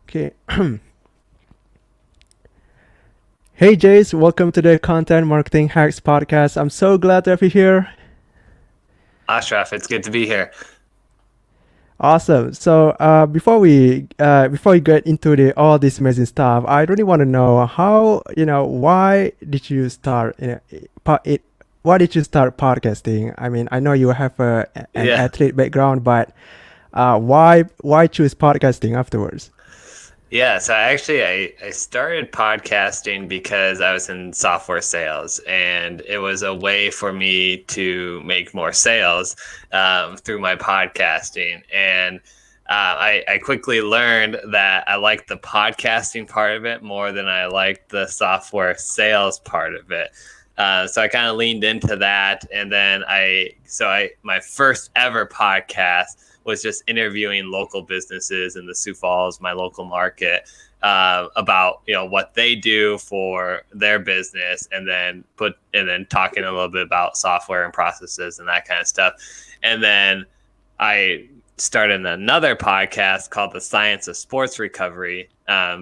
Okay. Hey Jace, welcome to the Content Marketing Hacks podcast. I'm so glad to have you here. Ashraf, it's good to be here. Awesome. So before we get into the all this amazing stuff, I really want to know how why did you start why did you start podcasting? I mean, I know you have an Yeah. athlete background, but why choose podcasting afterwards? Yeah. So I started podcasting because I was in software sales, and it was a way for me to make more sales through my podcasting. And I quickly learned that I liked the podcasting part of it more than I liked the software sales part of it. So I kind of leaned into that, and then my first ever podcast was just interviewing local businesses in the Sioux Falls, my local market, about what they do for their business, and then talking a little bit about software and processes and that kind of stuff. And then I started another podcast called The Science of Sports Recovery,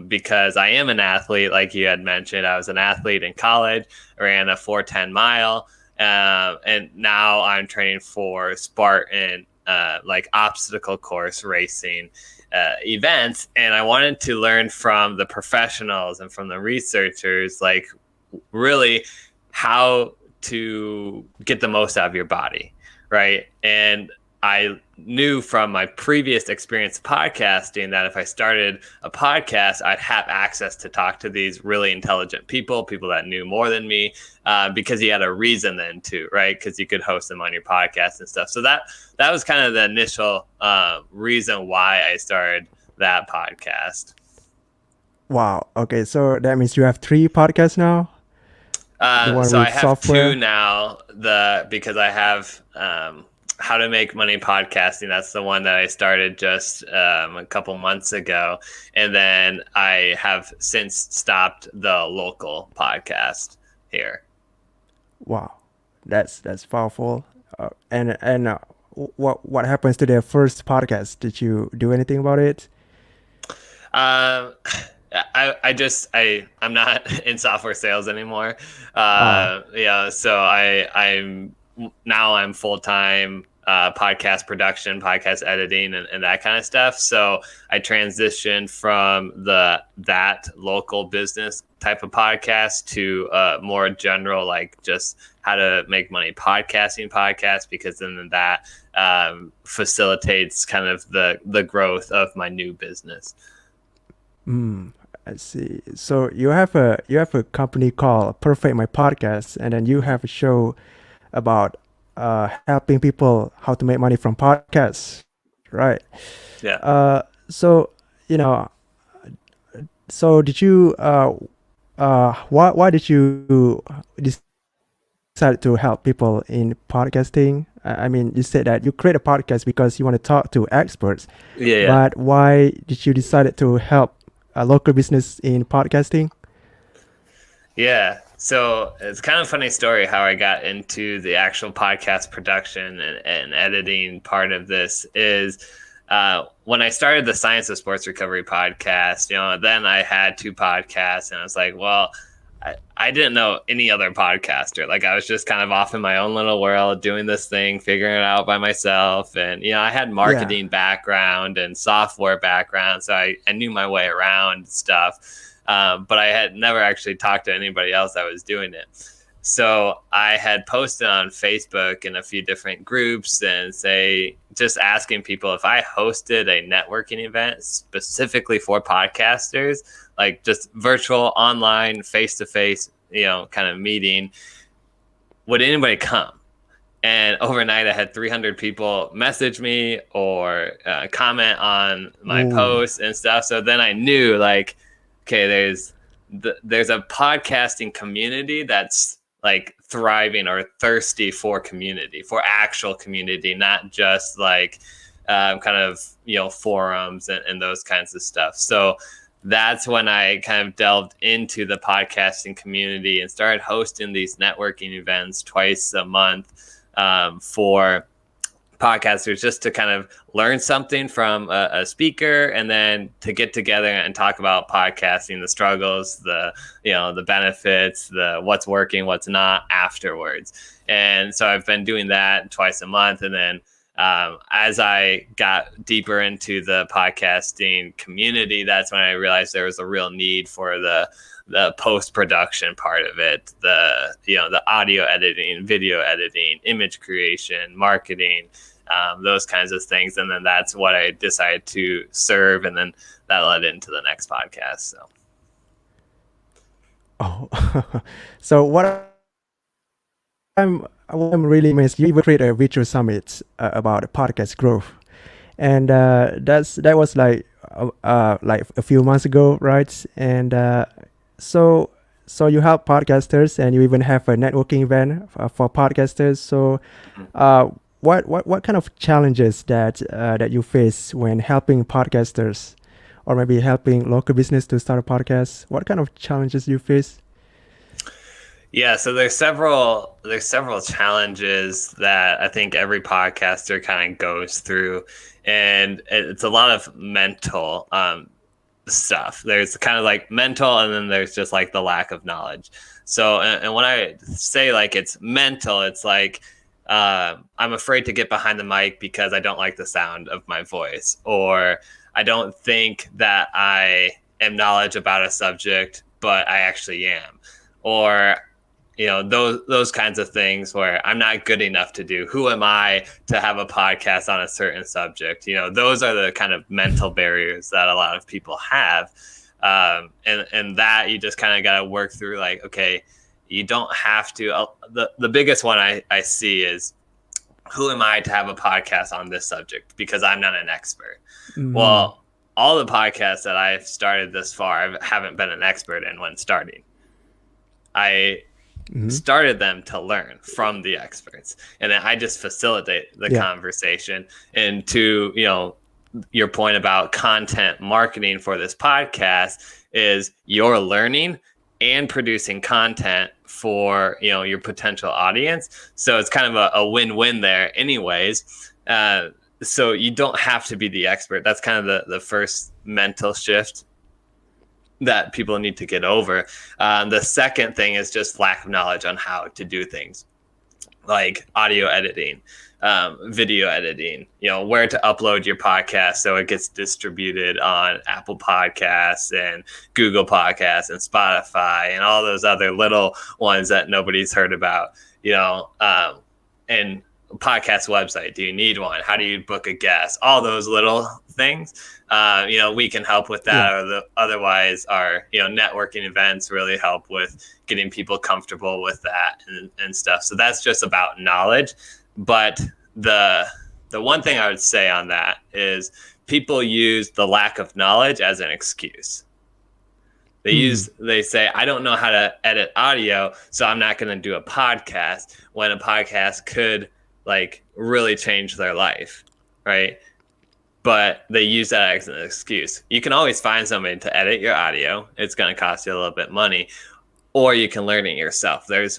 because I am an athlete, like you had mentioned. I was an athlete in college, ran a 4:10 mile, and now I'm training for Spartan, like obstacle course racing events. And I wanted to learn from the professionals and from the researchers, like really how to get the most out of your body, right? And I knew from my previous experience podcasting that if I started a podcast, I'd have access to talk to these really intelligent people that knew more than me, because you had a reason then too, right? Because you could host them on your podcast and stuff. So that was kind of the initial reason why I started that podcast. Wow. Okay, so that means you have three podcasts now. The one So I with have two software. now. Because I have How to Make Money Podcasting. That's the one that I started just a couple months ago, and then I have since stopped the local podcast here. Wow, that's powerful. And what happens to the first podcast? Did you do anything about it? Um, I'm not in software sales anymore. Oh, Yeah, so I'm full time podcast production, podcast editing, and that kind of stuff. So I transitioned from that local business type of podcast to more general, like just how to make money podcasting podcast, because then that facilitates kind of the growth of my new business. I see. So you have a company called Perfect My Podcast, and then you have a show about helping people how to make money from podcasts, right? Yeah. So you know, so did you why did you decide to help people in podcasting? I mean, you said that you create a podcast because you want to talk to experts, Yeah, yeah. but why did you decide to help a local business in podcasting? Yeah. So it's kind of a funny story how I got into the actual podcast production and editing part of this is when I started the Science of Sports Recovery podcast. Then I had two podcasts, and I was like, well, I didn't know any other podcaster. Like, I was just kind of off in my own little world doing this thing, figuring it out by myself. And, I had Yeah. marketing background and software background. So I knew my way around stuff. But I had never actually talked to anybody else that was doing it. So I had posted on Facebook in a few different groups and just asking people if I hosted a networking event specifically for podcasters, like just virtual, online, face to face, kind of meeting, would anybody come? And overnight, I had 300 people message me or comment on my Ooh. posts and stuff. So then I knew, like, okay, there's a podcasting community that's like thriving or thirsty for community, for actual community, not just like kind of forums and those kinds of stuff. So that's when I kind of delved into the podcasting community and started hosting these networking events twice a month, for podcasters just to kind of learn something from a speaker, and then to get together and talk about podcasting, the struggles, the benefits, the what's working, what's not afterwards. And so I've been doing that twice a month. And then as I got deeper into the podcasting community, that's when I realized there was a real need for the post-production part of it, the audio editing, video editing, image creation, marketing, those kinds of things. And then that's what I decided to serve. And then that led into the next podcast. So. Oh, so what I'm really amazed, you even created a virtual summit about podcast growth, and that was like a few months ago, right? And so so you help podcasters, and you even have a networking event for podcasters. So what kind of challenges that you face when helping podcasters, or maybe helping local business to start a podcast? What kind of challenges you face? Yeah, so there's several challenges that I think every podcaster kind of goes through, and it's a lot of mental stuff. There's kind of like mental, and then there's just like the lack of knowledge. So, and when I say like it's mental, it's like I'm afraid to get behind the mic because I don't like the sound of my voice, or I don't think that I am knowledgeable about a subject, but I actually am, or those kinds of things where I'm not good enough to do. Who am I to have a podcast on a certain subject? Those are the kind of mental barriers that a lot of people have. And that you just kind of got to work through, like, okay, you don't have to. The biggest one I see is, who am I to have a podcast on this subject? Because I'm not an expert. Mm-hmm. Well, all the podcasts that I've started this far, I haven't been an expert in when starting. I started them to learn from the experts, and then I just facilitate the conversation. And to your point about content marketing for this podcast, is you're learning and producing content for your potential audience, so it's kind of a win-win there anyways. So you don't have to be the expert. That's kind of the first mental shift that people need to get over. The second thing is just lack of knowledge on how to do things like audio editing, video editing, where to upload your podcast so it gets distributed on Apple Podcasts and Google Podcasts and Spotify and all those other little ones that nobody's heard about, and podcast website. Do you need one? How do you book a guest? All those little things. We can help with that, or otherwise our networking events really help with getting people comfortable with that and stuff. So that's just about knowledge. But the one thing I would say on that is people use the lack of knowledge as an excuse. They say, I don't know how to edit audio, so I'm not going to do a podcast, when a podcast could like really change their life, right? But they use that as an excuse. You can always find somebody to edit your audio. It's going to cost you a little bit of money, or you can learn it yourself. There's,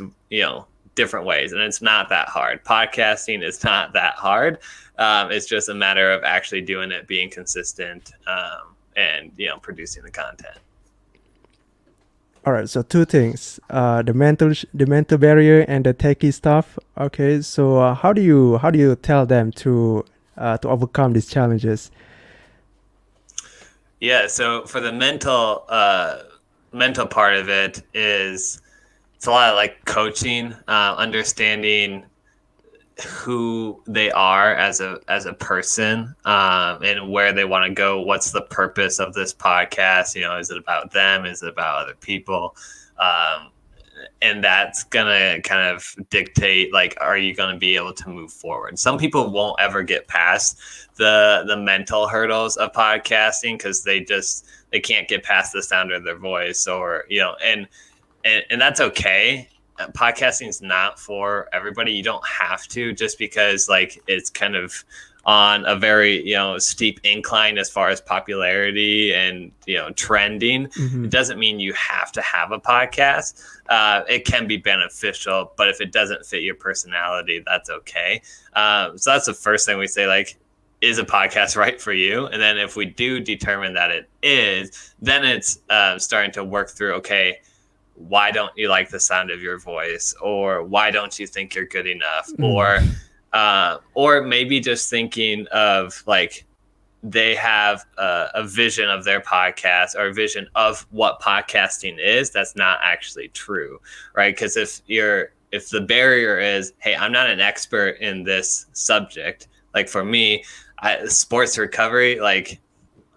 different ways, and it's not that hard. Podcasting is not that hard. It's just a matter of actually doing it, being consistent, and, producing the content. All right, so two things: the mental barrier and the techie stuff. Okay, so how do you tell them to overcome these challenges? Yeah, so for the mental part of it, it's a lot of like coaching, understanding who they are as a person, and where they want to go. What's the purpose of this podcast? Is it about them? Is it about other people? And that's gonna kind of dictate, like, are you gonna be able to move forward? Some people won't ever get past the mental hurdles of podcasting because they can't get past the sound of their voice, or and that's okay. Podcasting is not for everybody. You don't have to, just because like it's kind of on a very, steep incline as far as popularity and, trending, Mm-hmm. it doesn't mean you have to have a podcast. It can be beneficial, but if it doesn't fit your personality, that's okay. So that's the first thing we say, like, is a podcast right for you? And then if we do determine that it is, then it's starting to work through, okay, why don't you like the sound of your voice, or why don't you think you're good enough, or maybe just thinking of like they have a vision of their podcast or a vision of what podcasting is that's not actually true, right? Because if the barrier is, hey, I'm not an expert in this subject, like for me, sports recovery, like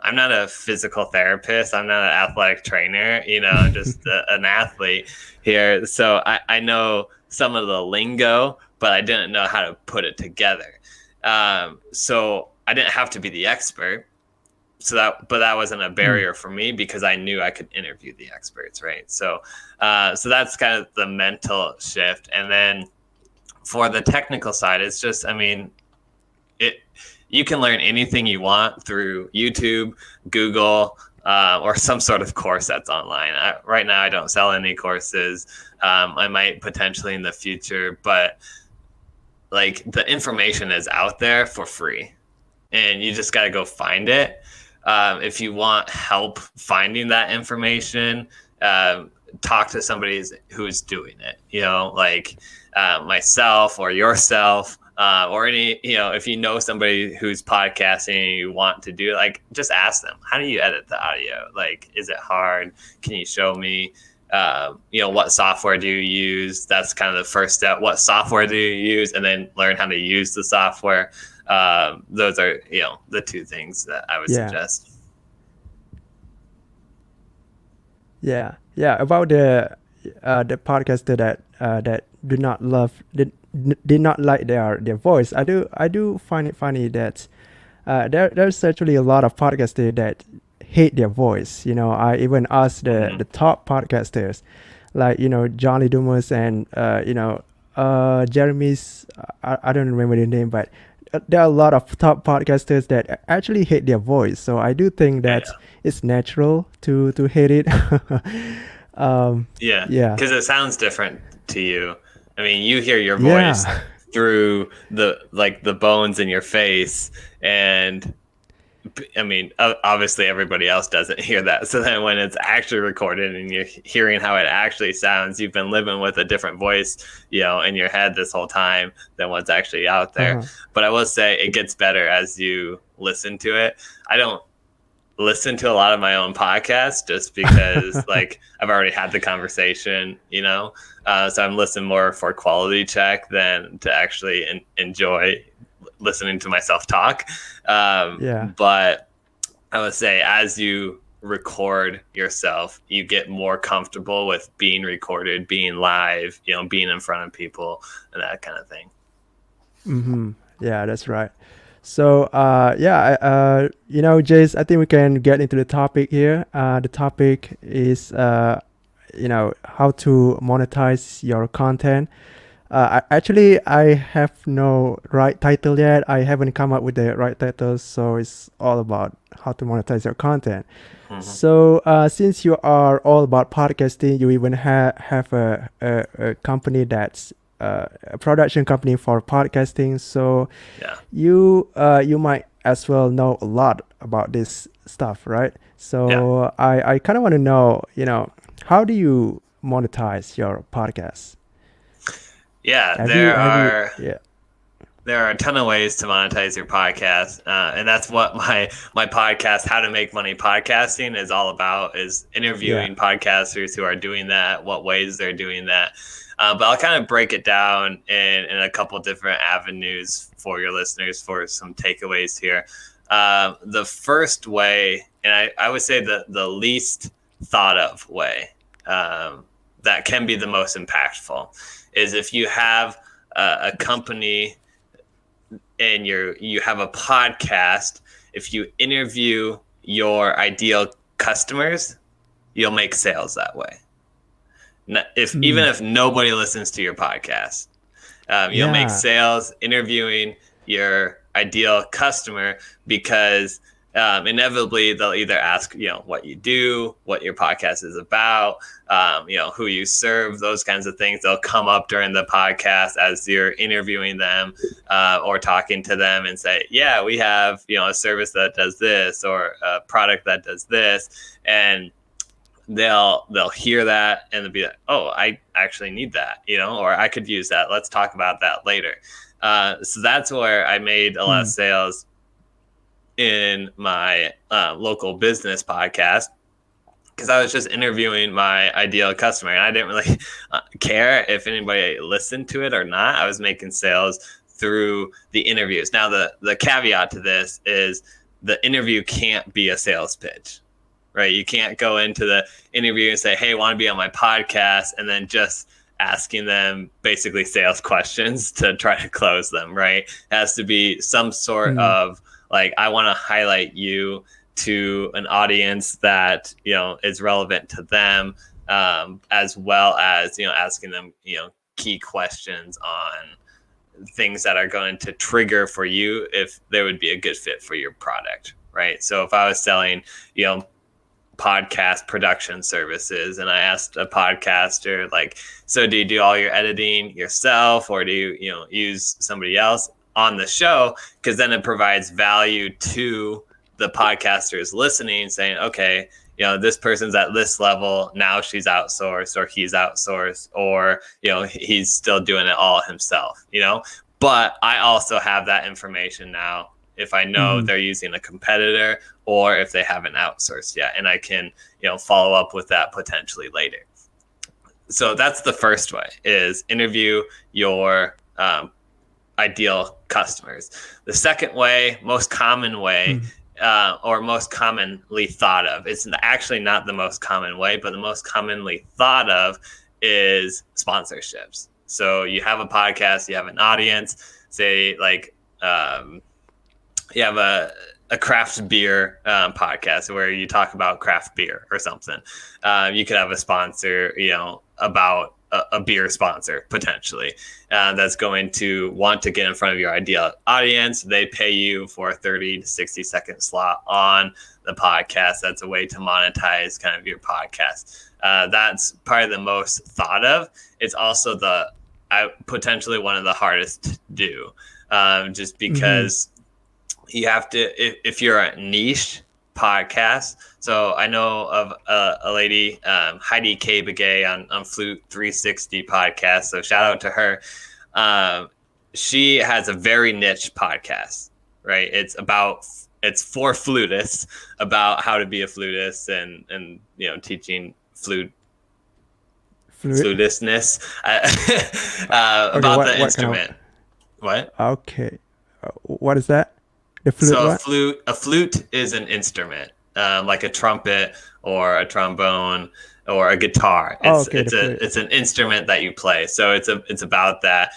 I'm not a physical therapist. I'm not an athletic trainer. I'm just an athlete here. So I know some of the lingo, but I didn't know how to put it together. So I didn't have to be the expert. But that wasn't a barrier for me because I knew I could interview the experts, right? So that's kind of the mental shift. And then for the technical side, it's just, you can learn anything you want through YouTube, Google, or some sort of course that's online. Right now, I don't sell any courses. I might potentially in the future, but like the information is out there for free, and you just got to go find it. If you want help finding that information, talk to somebody who's doing it. Like myself or yourself. Or any, if you know somebody who's podcasting and you want to do it, like just ask them, how do you edit the audio? Like, is it hard? Can you show me, what software do you use? That's kind of the first step. What software do you use? And then learn how to use the software. Those are, the two things that I would suggest. Yeah. About the podcaster that did not like their voice. I do find it funny that there's actually a lot of podcasters that hate their voice. I even asked the top podcasters, like Johnny Dumas and Jeremy's. I don't remember the name, but there are a lot of top podcasters that actually hate their voice. So I do think that it's natural to hate it. Because it sounds different to you. You hear your voice through the bones in your face, and obviously everybody else doesn't hear that. So then when it's actually recorded and you're hearing how it actually sounds, you've been living with a different voice, in your head this whole time than what's actually out there. But I will say it gets better as you listen to it. I don't listen to a lot of my own podcasts just because like I've already had the conversation, so I'm listening more for quality check than to actually enjoy listening to myself talk. But I would say as you record yourself, you get more comfortable with being recorded, being live, being in front of people and that kind of thing. Yeah, that's right. So Jase, I think we can get into the topic here. The topic is how to monetize your content. I have no right title yet. I haven't come up with the right title, so it's all about how to monetize your content. So since you are all about podcasting, you even have a company that's a production company for podcasting. So you might as well know a lot about this stuff, right? So I kind of want to know, how do you monetize your podcast? There are a ton of ways to monetize your podcast, and that's what my podcast, How to Make Money Podcasting, is all about, is interviewing podcasters who are doing that, what ways they're doing that. But I'll kind of break it down in a couple different avenues for your listeners for some takeaways here. The first way, and I would say the least thought of way that can be the most impactful, is if you have a company and you have a podcast. If you interview your ideal customers, you'll make sales that way. Even if nobody listens to your podcast, you'll make sales interviewing your ideal customer, because inevitably they'll either ask, what you do, what your podcast is about, who you serve, those kinds of things. They'll come up during the podcast as you're interviewing them or talking to them and say, yeah, we have, a service that does this or a product that does this. And they'll hear that and they'll be like, oh, I actually need that, or I could use that. Let's talk about that later. So that's where I made a lot of sales in my local business podcast, because I was just interviewing my ideal customer and I didn't really care if anybody listened to it or not. I was making sales through the interviews. Now, the caveat to this is the interview can't be a sales pitch, right? You can't go into the interview and say, hey, I want to be on my podcast, and then just asking them basically sales questions to try to close them, right? It has to be some sort of like, I want to highlight you to an audience that, is relevant to them, as well as, asking them, key questions on things that are going to trigger for you if they would be a good fit for your product, right? So if I was selling, podcast production services and I asked a podcaster, like, so do you do all your editing yourself, or do you, use somebody else on the show? Because then it provides value to the podcasters listening, saying, okay, this person's at this level now, she's outsourced or he's outsourced, or he's still doing it all himself, but I also have that information now if I know they're using a competitor or if they haven't outsourced yet, and I can follow up with that potentially later. So that's the first way, is interview your ideal customers. The second way, most common way, or most commonly thought of, it's actually not the most common way, but the most commonly thought of is sponsorships. So you have a podcast, you have an audience, say like you have a craft beer podcast where you talk about craft beer or something. You could have a sponsor, about a beer sponsor potentially that's going to want to get in front of your ideal audience. They pay you for a 30 to 60 second slot on the podcast. That's a way to monetize kind of your podcast. That's probably the most thought of. It's also potentially one of the hardest to do, just because you have to, if you're a niche podcast. So I know of a lady, Heidi K. Begay on Flute 360 podcast. So shout out to her. She has a very niche podcast, right? It's for flutists, about how to be a flutist and teaching flutistness, about the instrument. What? Okay. What is that? The flute. So a flute is an instrument, like a trumpet or a trombone or a guitar. It's an instrument that you play. So it's about that.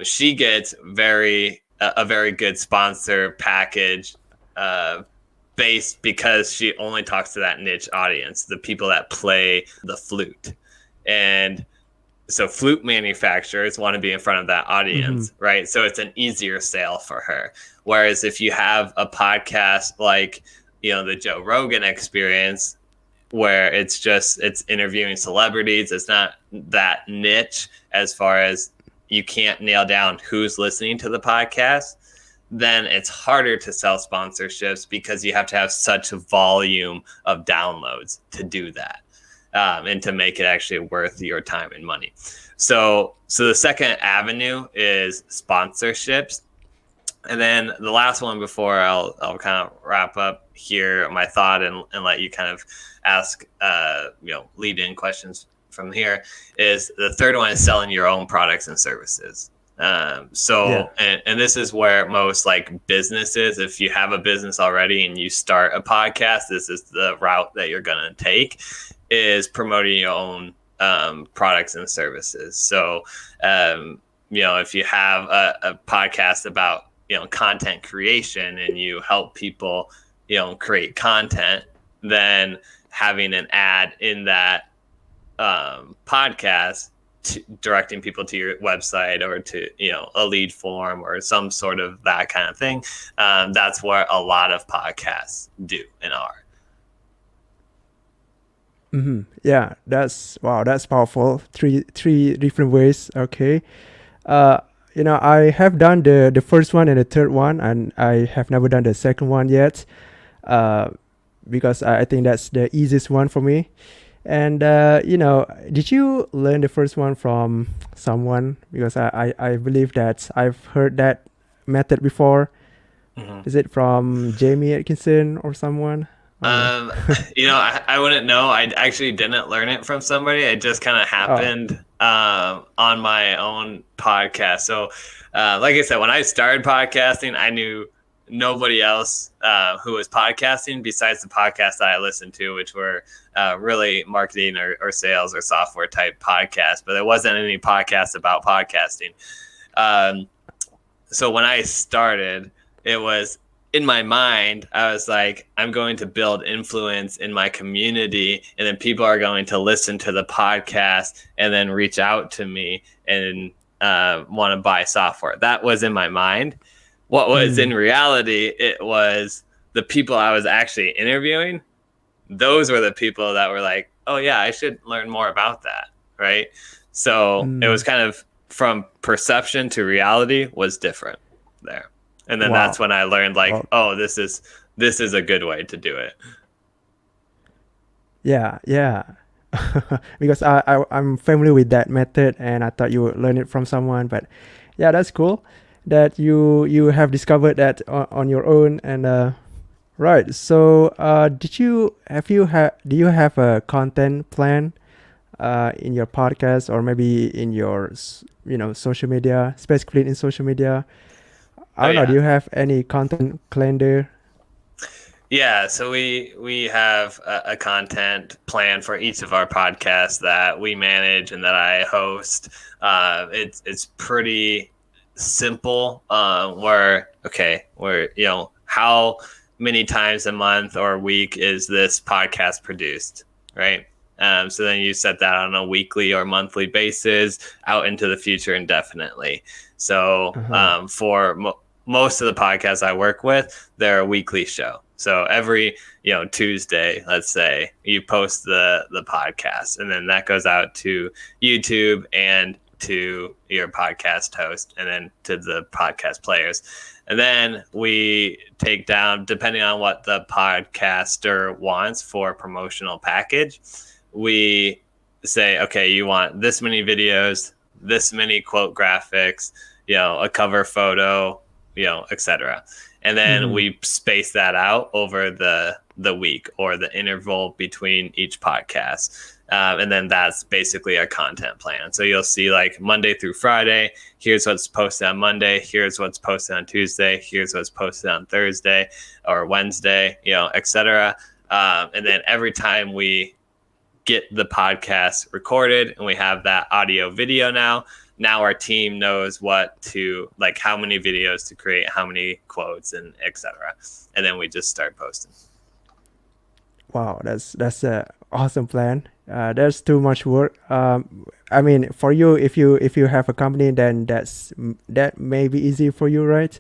She gets a very good sponsor package based because she only talks to that niche audience, the people that play the flute. And so flute manufacturers want to be in front of that audience, right? So it's an easier sale for her. Whereas if you have a podcast like, the Joe Rogan Experience, where it's interviewing celebrities, it's not that niche as far as you can't nail down who's listening to the podcast, then it's harder to sell sponsorships because you have to have such a volume of downloads to do that. And to make it actually worth your time and money. So the second avenue is sponsorships. And then the last one before I'll kind of wrap up here my thought and let you kind of ask, lead in questions from here, is the third one is selling your own products and services. And this is where most like businesses, if you have a business already and you start a podcast, this is the route that you're going to take, is promoting your own products and services. So, if you have a podcast about, content creation and you help people, create content, then having an ad in that podcast directing people to your website or to a lead form or some sort of that kind of thing. That's what a lot of podcasts do and are. Yeah, that's wow, that's powerful. Three different ways. Okay. Uh, I have done the first one and the third one, and I have never done the second one yet. Uh, because I think that's the easiest one for me. And did you learn the first one from someone? Because I believe that I've heard that method before. Mhm. Is it from Jamie Atkinson or someone? I don't know. Um, I wouldn't know. I actually didn't learn it from somebody. It just kind of Oh, happened on my own podcast. So, like I said, when I started podcasting, I knew nobody else who was podcasting besides the podcasts that I listened to, which were really marketing or sales or software type podcasts. But there wasn't any podcasts about podcasting. Um, so when I started, it was in my mind, I was like, I'm going to build influence in my community, and then people are going to listen to the podcast and then reach out to me and want to buy software. That was in my mind. What was in mm, reality, it was the people I was actually interviewing. Those were the people that were like, oh, yeah, I should learn more about that. Right. So it was mm, kind of from perception to reality was different there. And then that's wow. when I learned like, Oh, oh, this is a good way to do it. yeah, yeah. Because I'm familiar with that method, and I thought you would learn it from someone. But yeah, that's cool that you have discovered that on your own. And right. So did you have you have do you have a content plan in your podcast, or maybe in your social media, specifically in social media? I Oh don't know. Do yeah. you have any content calendar? Yeah, so we have a content plan for each of our podcasts that we manage and that I host. It's pretty simple. Where how many times a month or a week is this podcast produced, right? So then you set that on a weekly or monthly basis out into the future indefinitely. So Uh-huh. for most of the podcasts I work with, they're a weekly show. So every Tuesday, let's say, you post the podcast, and then that goes out to YouTube and to your podcast host, and then to the podcast players. And then we take down, depending on what the podcaster wants for promotional package, we say, okay, you want this many videos, this many quote graphics, a cover photo, etc. And then Mm-hmm. we space that out over the week or the interval between each podcast. And then that's basically our content plan. So you'll see like Monday through Friday, here's what's posted on Monday, here's what's posted on Tuesday, here's what's posted on Thursday or Wednesday, etc. And then every time we get the podcast recorded and we have that audio video now our team knows what to like, how many videos to create, how many quotes, and etc. And then we just start posting. Wow, that's a awesome plan. There's too much work. I mean, for you, if you have a company, then that may be easy for you, right?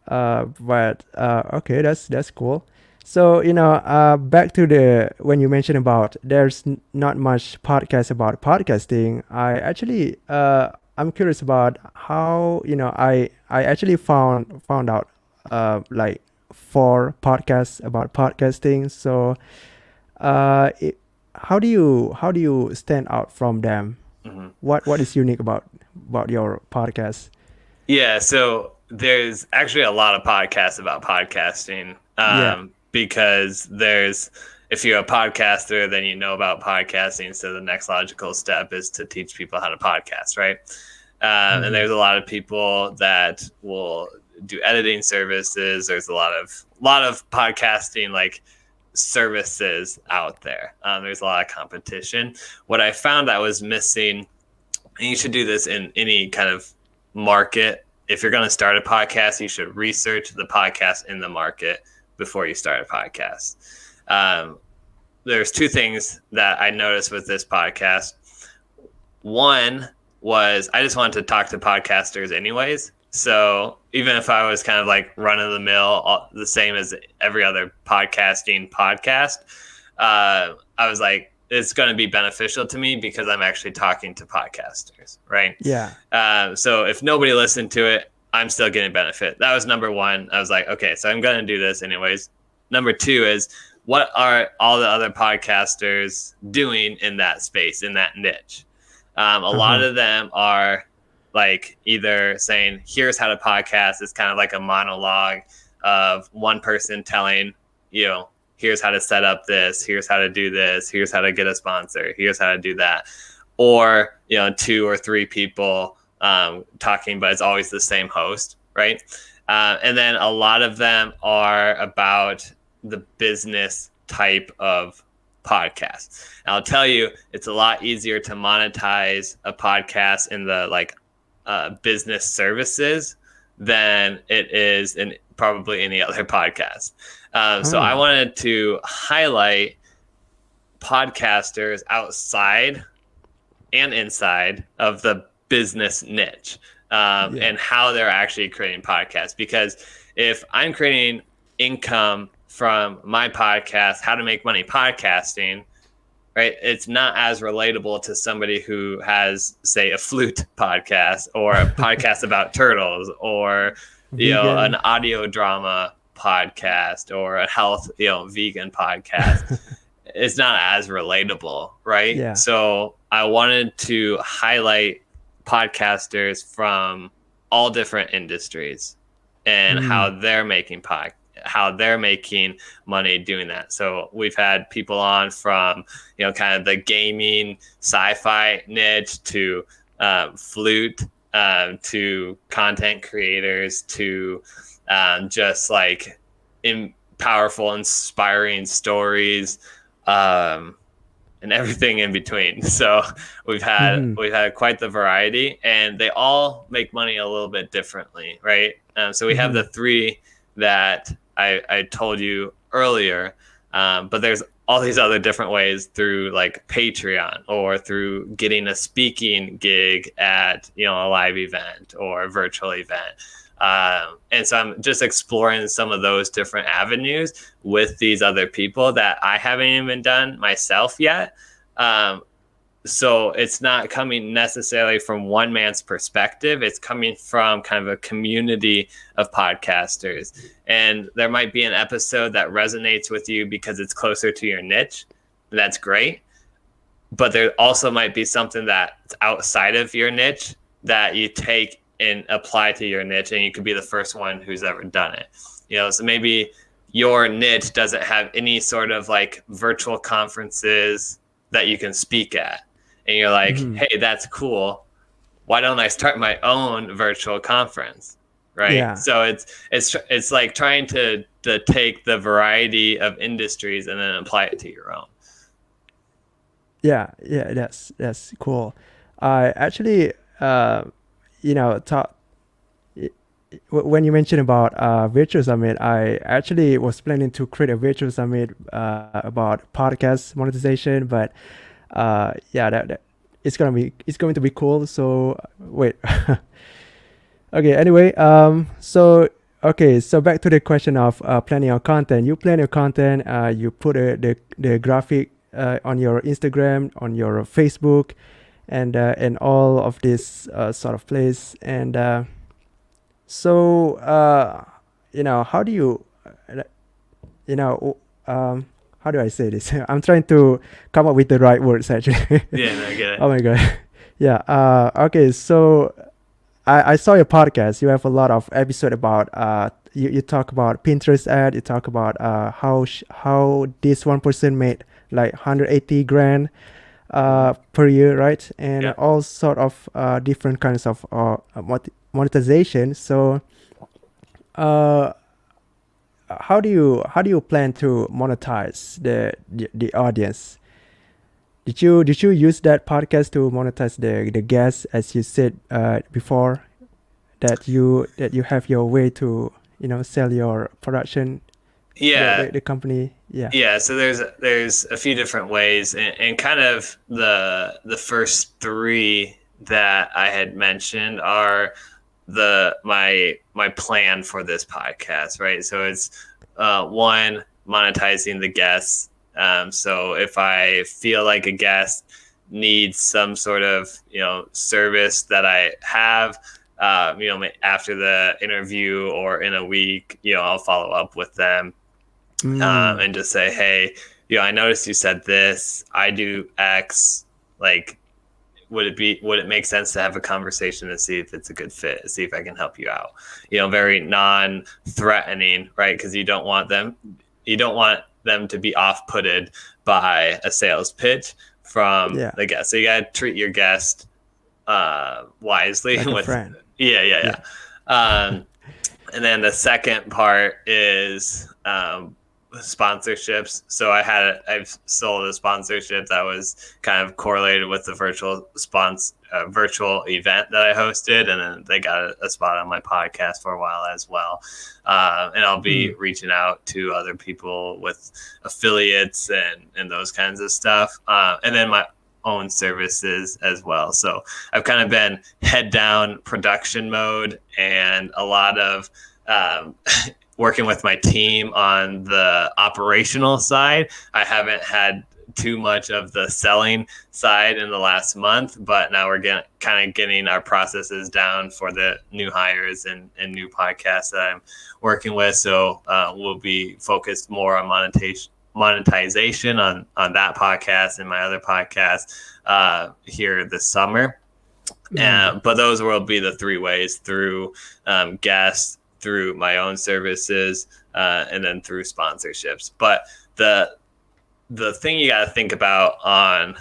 But okay, that's cool. So back to the when you mentioned about there's not much podcast about podcasting. I'm curious about how I actually found out like four podcasts about podcasting. So it, how do you stand out from them? Mhm. What is unique about your podcast? Yeah, so there's actually a lot of podcasts about podcasting, Yeah. because if you're a podcaster, then you know about podcasting. So the next logical step is to teach people how to podcast, right? And Mm-hmm. there's a lot of people that will do editing services. There's a lot of podcasting like services out there. There's a lot of competition. What I found that was missing, and you should do this in any kind of market. If you're going to start a podcast, you should research the podcast in the market before you start a podcast. Um, there's two things that I noticed with this podcast. One was I just wanted to talk to podcasters anyways. So even if I was kind of like run of the mill, the same as every other podcasting podcast, I was like, it's going to be beneficial to me because I'm actually talking to podcasters, right? Yeah. So if nobody listened to it, I'm still getting benefit. That was number one. I was like, okay, so I'm going to do this anyways. Number two is, what are all the other podcasters doing in that space, in that niche? A lot of them are like either saying, here's how to podcast. It's kind of like a monologue of one person telling, here's how to set up this, here's how to do this, here's how to get a sponsor, here's how to do that. Or, two or three people talking, but it's always the same host, right? And then a lot of them are about the business type of podcast. And I'll tell you, it's a lot easier to monetize a podcast in the business services than it is in probably any other podcast. So I wanted to highlight podcasters outside and inside of the business niche and how they're actually creating podcasts. Because if I'm creating income from my podcast, how to make money podcasting, right? It's not as relatable to somebody who has, say, a flute podcast or a podcast about turtles or, an audio drama podcast or a health, vegan podcast. It's not as relatable, right? Yeah. So I wanted to highlight podcasters from all different industries and how they're making money doing that. So we've had people on from, kind of the gaming sci-fi niche to flute, to content creators, to just like powerful, inspiring stories, and everything in between. So we've had quite the variety, and they all make money a little bit differently, right? So we have the three that I told you earlier, but there's all these other different ways through like Patreon or through getting a speaking gig at a live event or a virtual event. And so I'm just exploring some of those different avenues with these other people that I haven't even done myself yet. So it's not coming necessarily from one man's perspective. It's coming from kind of a community of podcasters. And there might be an episode that resonates with you because it's closer to your niche. That's great. But there also might be something that's outside of your niche that you take and apply to your niche, and you could be the first one who's ever done it. So maybe your niche doesn't have any sort of like virtual conferences that you can speak at. And you're like, hey, that's cool. Why don't I start my own virtual conference? Right. Yeah. So it's like trying to take the variety of industries and then apply it to your own. Yeah, that's cool. I actually, thought when you mentioned about virtual summit, I actually was planning to create a virtual summit about podcast monetization, but that it's going to be cool. So wait. Okay, anyway, so back to the question of planning your content. You plan your content, you put the graphic on your Instagram, on your Facebook, and all of this sort of place. And how do you how do I say this? I'm trying to come up with the right words actually. Yeah, no, I get it. Oh my god. Yeah. Okay. So I saw your podcast. You have a lot of episode about you talk about Pinterest ad. You talk about how this 1% made like 180 grand per year, right? And all sort of different kinds of monetization. So how do you plan to monetize the audience? Did you use that podcast to monetize the guests, as you said before, that you have your way to sell your production? Yeah, the company. Yeah. Yeah, so there's a few different ways, and kind of the first three that I had mentioned are my plan for this podcast, right? So it's one, monetizing the guests. So if I feel like a guest needs some sort of service that I have, after the interview or in a week, I'll follow up with them Mm, and just say, hey, I noticed you said this. I do X. Like, would it make sense to have a conversation to see if it's a good fit, see if I can help you out? Very non-threatening, right? Because you don't want them to be off-putted by a sales pitch from yeah. the guest. So you got to treat your guest wisely Like a with, friend. yeah. Yeah. And then the second part is sponsorships. So I've sold a sponsorship that was kind of correlated with the virtual event that I hosted, and then they got a spot on my podcast for a while as well. And I'll be Mm, reaching out to other people with affiliates and those kinds of stuff. And then my own services as well. So I've kind of been head down production mode and a lot of working with my team on the operational side. I haven't had too much of the selling side in the last month, but now we're kind of getting our processes down for the new hires and new podcasts that I'm working with. So we'll be focused more on monetization on that podcast and my other podcast here this summer. mm. But those will be the three ways: through guests, through my own services, and then through sponsorships. But the thing you got to think about on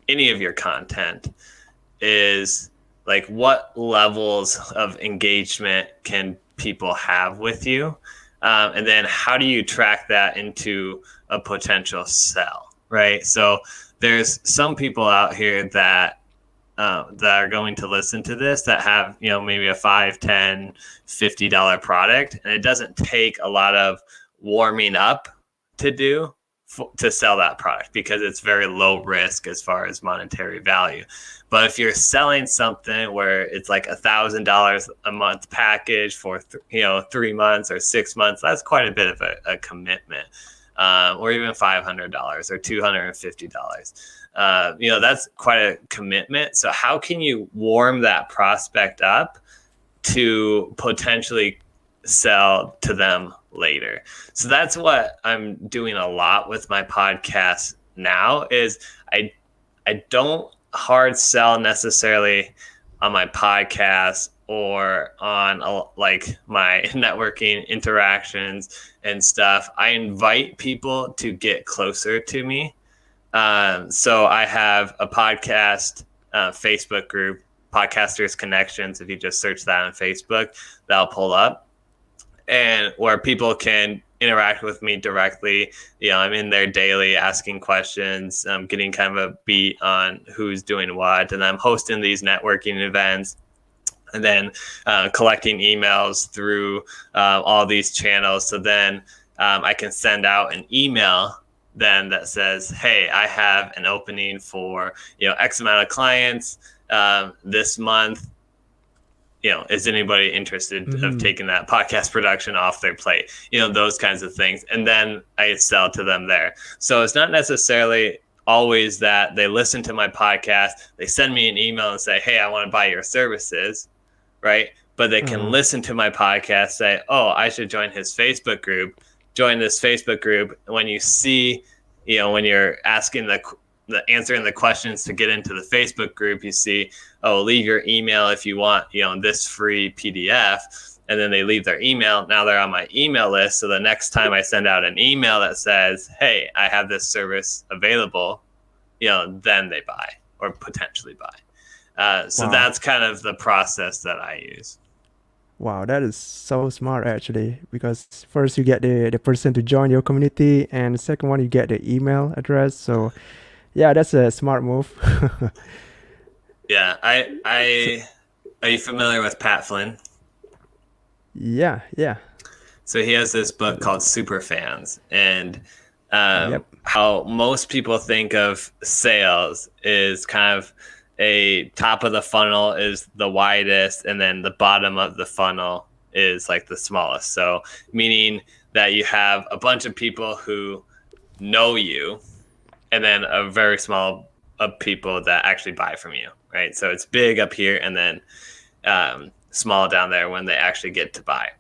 any of your content is like what levels of engagement can people have with you, and then how do you track that into a potential sell, right? So there's some people out here that are going to listen to this that have maybe a $5, $10, $50 product, and it doesn't take a lot of warming up to sell that product because it's very low risk as far as monetary value. But if you're selling something where it's like $1,000 a month package for 3 months or 6 months, that's quite a bit of a commitment. Or even $500 or $250. That's quite a commitment. So how can you warm that prospect up to potentially sell to them later? So that's what I'm doing a lot with my podcast now is I don't hard sell necessarily on my podcast or on like my networking interactions and stuff. I invite people to get closer to me. So I have a podcast Facebook group, Podcasters Connections. If you just search that on Facebook, that'll pull up, and where people can interact with me directly. I'm in there daily asking questions, getting kind of a beat on who's doing what, and I'm hosting these networking events and then collecting emails through all these channels. So then I can send out an email then that says, hey, I have an opening for X amount of clients this month. Is anybody interested of Mm-hmm. taking that podcast production off their plate? Those kinds of things. And then I sell to them there. So it's not necessarily always that they listen to my podcast, they send me an email and say, hey, I want to buy your services, right? But they can Uh-huh. listen to my podcast, say, oh, I should join his Facebook group, join this Facebook group. When you see, when you're asking the answering the questions to get into the Facebook group, you see, oh, leave your email if you want, this free PDF. And then they leave their email. Now they're on my email list. So the next time I send out an email that says, hey, I have this service available, then they buy or potentially buy. So Wow. that's kind of the process that I use. Wow, that is so smart actually. Because first you get the person to join your community, and the second one you get the email address. So yeah, that's a smart move. Yeah. So Are you familiar with Pat Flynn? yeah, yeah. So he has this book Uh, called Superfans, and Yep. How most people think of sales is kind of a top of the funnel is the widest, and then the bottom of the funnel is like the smallest. So, meaning that you have a bunch of people who know you, and then a very small of people that actually buy from you, right? So it's big up here, and then small down there when they actually get to buy.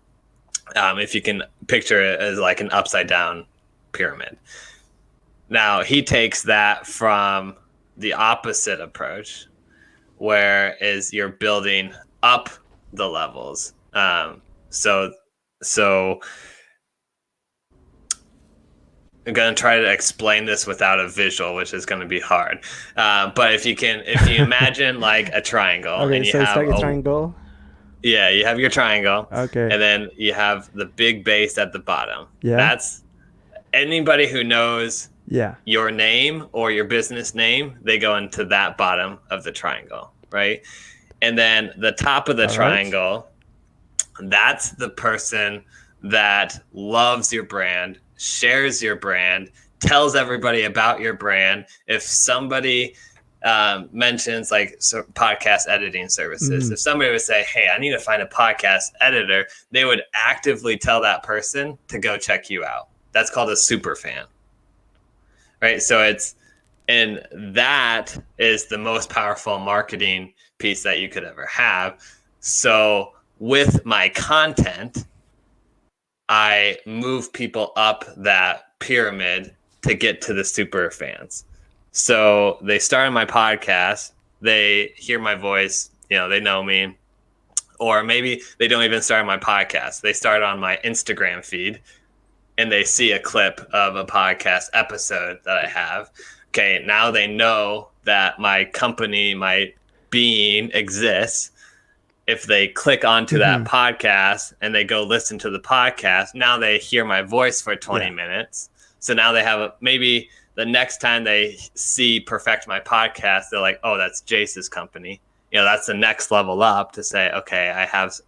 If you can picture it as like an upside down pyramid. Now he takes that from the opposite approach, where is you're building up the levels. So I'm going to try to explain this without a visual, which is going to be hard. But if you imagine like a triangle, Okay, and you so it's have like a triangle. yeah, you have your triangle, Okay. and then you have the big base at the bottom. Yeah. That's anybody who knows Yeah. your name or your business name, they go into that bottom of the triangle, right? And then the top of the All right. triangle, that's the person that loves your brand, shares your brand, tells everybody about your brand. If somebody mentions like podcast editing services, if somebody would say, hey, I need to find a podcast editor, they would actively tell that person to go check you out. That's called a super fan, right? So and that is the most powerful marketing piece that you could ever have. So with my content, I move people up that pyramid to get to the super fans. So they start on my podcast, they hear my voice, they know me, or maybe they don't even start on my podcast. They start on my Instagram feed and they see a clip of a podcast episode that I have. Okay, now they know that my company, my being exists. If they click onto that podcast and they go listen to the podcast, now they hear my voice for 20 minutes. So now they have maybe the next time they see Perfect My Podcast, they're like, oh, that's Jase's company. That's the next level up to say, okay,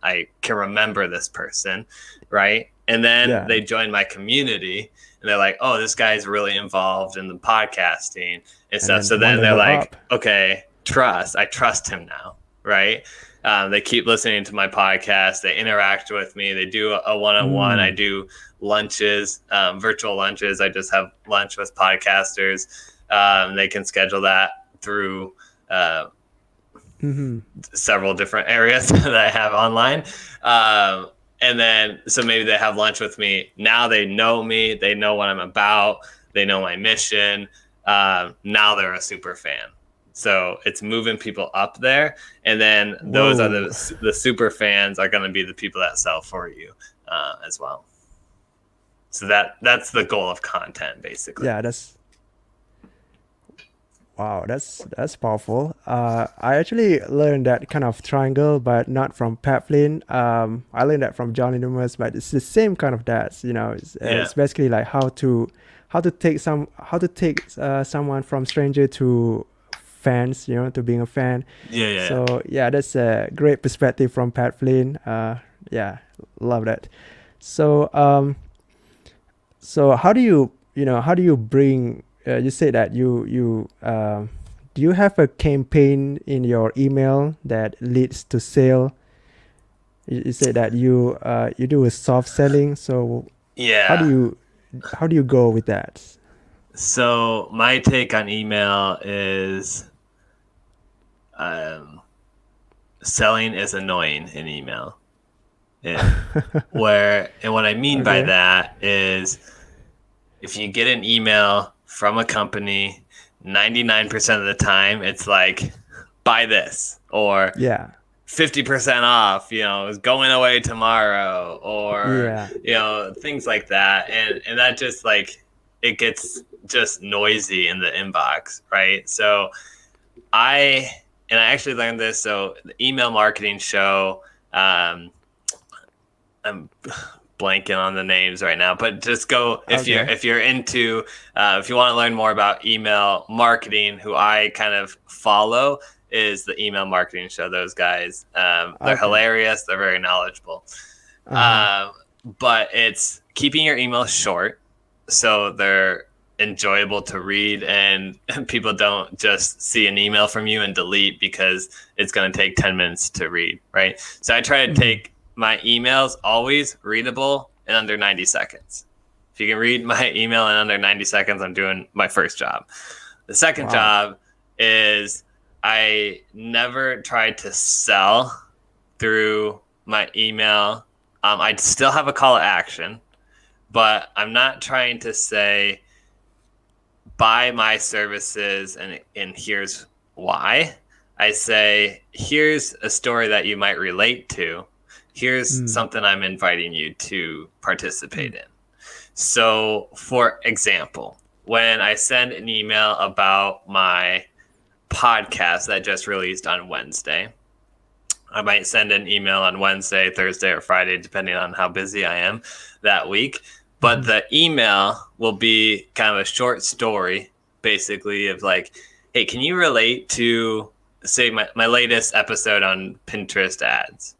I can remember this person, right? And then they join my community and they're like, oh, this guy's really involved in the podcasting and stuff. So then they're like, okay, I trust him now, right? They keep listening to my podcast. They interact with me. They do a one-on-one. I do lunches, virtual lunches. I just have lunch with podcasters. They can schedule that through several different areas that I have online. And then, so maybe they have lunch with me. Now they know me. They know what I'm about. They know my mission. Now they're a super fan. So it's moving people up there. And then those are the super fans are going to be the people that sell for you as well. So that's the goal of content, basically. Yeah, that's powerful. I actually learned that kind of triangle, but not from Pat Flynn. I learned that from Johnny Numerous, but it's the same kind of that. It's basically like how to take someone from stranger to fans, to being a fan. So that's a great perspective from Pat Flynn. Love that. So so how do you bring you say that you do you have a campaign in your email that leads to sale? You say that you do a soft selling. So how do you go with that? So my take on email is selling is annoying in email. And what I mean by that is if you get an email from a company, 99% of the time it's like, buy this, or 50% off, is going away tomorrow, or things like that. And that just like, it gets just noisy in the inbox, right? So I actually learned this. So the email marketing show, I'm blanking on the names right now, but just go if you're into if you want to learn more about email marketing, who I kind of follow is the email marketing show. Those guys, they're hilarious. They're very knowledgeable. But it's keeping your email short. So they're enjoyable to read, and people don't just see an email from you and delete because it's going to take 10 minutes to read, right? So I try to Mm-hmm. take my emails always readable in under 90 seconds. If you can read my email in under 90 seconds, I'm doing my first job. The second Wow. job is I never tried to sell through my email. I still have a call to action, but I'm not trying to say buy my services and here's why. I say here's a story that you might relate to. Here's Mm. something I'm inviting you to participate in. So, for example, when I send an email about my podcast that just released on Wednesday, I might send an email on Wednesday, Thursday, or Friday, depending on how busy I am that week. But Mm-hmm. the email will be kind of a short story, basically, of like, hey, can you relate to, say, my latest episode on Pinterest ads?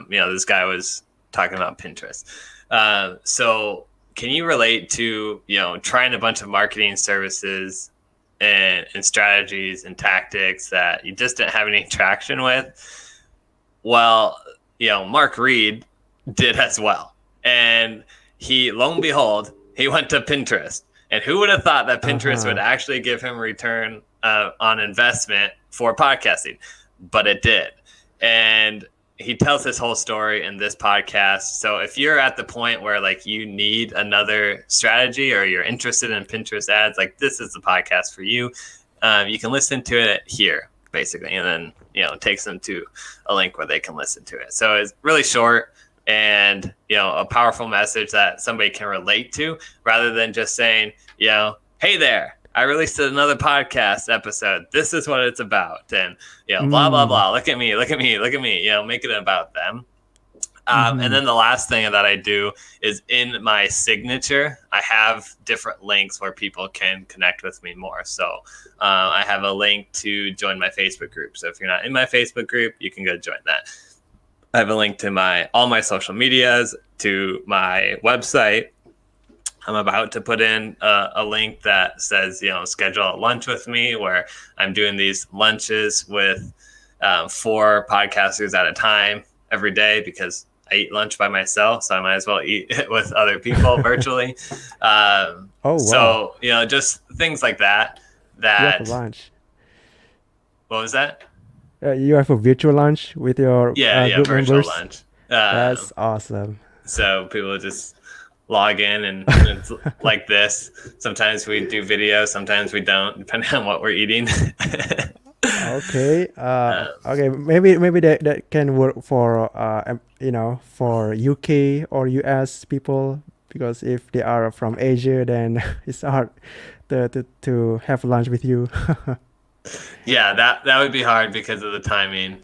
This guy was talking about Pinterest. So, can you relate to, trying a bunch of marketing services and strategies and tactics that you just didn't have any traction with? Well, Mark Reed did as well. And lo and behold, he went to Pinterest. And who would have thought that Pinterest would Uh-huh. actually give him return on investment for podcasting? But it did. And he tells his whole story in this podcast. So if you're at the point where like you need another strategy or you're interested in Pinterest ads, like this is the podcast for you. You can listen to it here, basically, and then it takes them to a link where they can listen to it. So it's really short and a powerful message that somebody can relate to, rather than just saying, hey there, I released another podcast episode. This is what it's about, and blah blah Mm. blah. Look at me, look at me, look at me. Make it about them. And Mm-hmm. then the last thing that I do is in my signature, I have different links where people can connect with me more. So I have a link to join my Facebook group. So if you're not in my Facebook group, you can go join that. I have a link to all my social medias, to my website. I'm about to put in a link that says, schedule a lunch with me, where I'm doing these lunches with 4 podcasters at a time every day, because I eat lunch by myself, so I might as well eat it with other people virtually. Oh wow. So, just things like that. You have a That, lunch. what was that? You have a virtual lunch with your Yeah, group virtual members. lunch. That's awesome. So people just log in, and it's like this. Sometimes we do video, sometimes we don't, depending on what we're eating. Okay. um, Okay. Maybe that can work for for UK or US people, because if they are from Asia, then it's hard to have lunch with you. yeah, that would be hard because of the timing,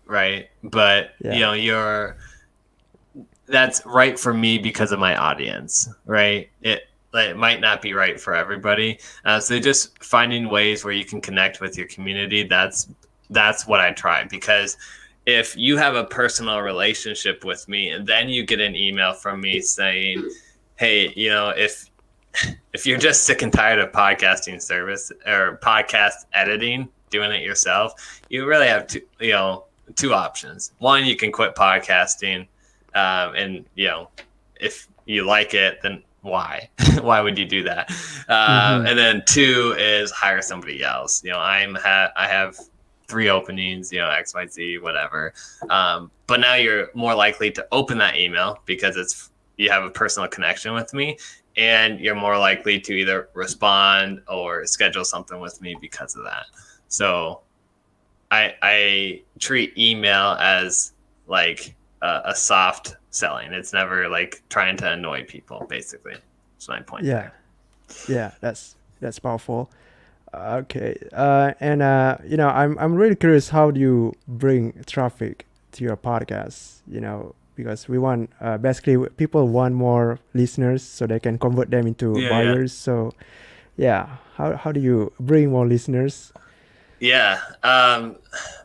right? But Yeah. that's right for me because of my audience, right? It might not be right for everybody. So just finding ways where you can connect with your community. That's what I try, because if you have a personal relationship with me and then you get an email from me saying, hey, if you're just sick and tired of podcasting service or podcast editing, doing it yourself, you really have two options. One, you can quit podcasting, and if you like it, then why would you do that? Mm-hmm. And then 2 is hire somebody else. I have 3 openings, XYZ, whatever. But now you're more likely to open that email because you have a personal connection with me, and you're more likely to either respond or schedule something with me because of that. So I treat email as like a soft selling. It's never like trying to annoy people, basically. That's my point Yeah. there. Yeah. That's powerful. Okay. And I'm really curious, how do you bring traffic to your podcast? Because we want basically people want more listeners so they can convert them into Yeah. buyers. So yeah, how do you bring more listeners? Yeah.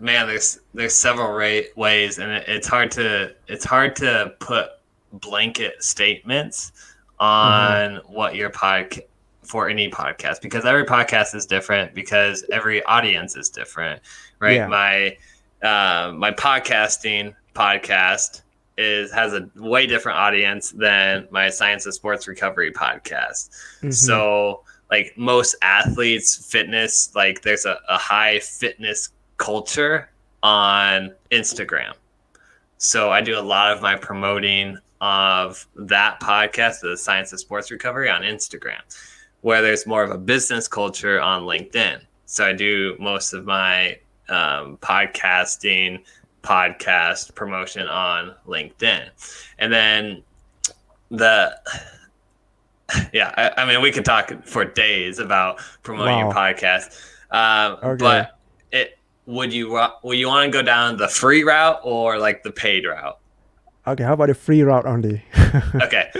Man, there's several ways, and it's hard to put blanket statements Uh-huh. on what your for any podcast, because every podcast is different, because every audience is different, right? Yeah. My podcasting podcast has a way different audience than my science of sports recovery podcast. So like most athletes, fitness, like there's a high fitness culture on Instagram. So I do a lot of my promoting of that podcast, the science of sports recovery, on Instagram, where there's more of a business culture on LinkedIn. So I do most of my podcast promotion on LinkedIn. And then I mean, we could talk for days about promoting your podcast. But would you want to go down the free route or like the paid route? Okay, how about the free route only? Okay.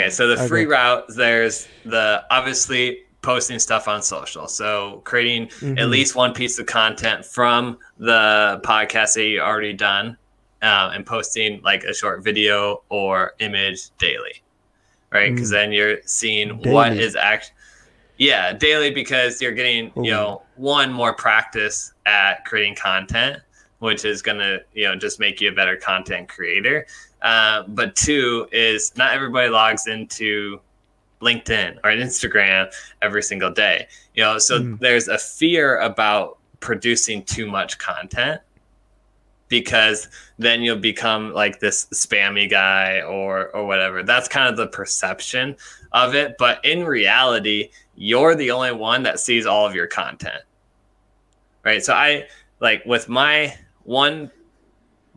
So the free route, there's the obviously posting stuff on social. So creating at least one piece of content from the podcast that you already done, and posting like a short video or image daily, right? Because then you're seeing daily. What is actually, daily, because you're getting, one, more practice at creating content, which is going to, just make you a better content creator. But two is not everybody logs into LinkedIn or Instagram every single day, so there's a fear about producing too much content, because then you'll become like this spammy guy or whatever. That's kind of the perception of it. But in reality, you're the only one that sees all of your content, right? So I like with my one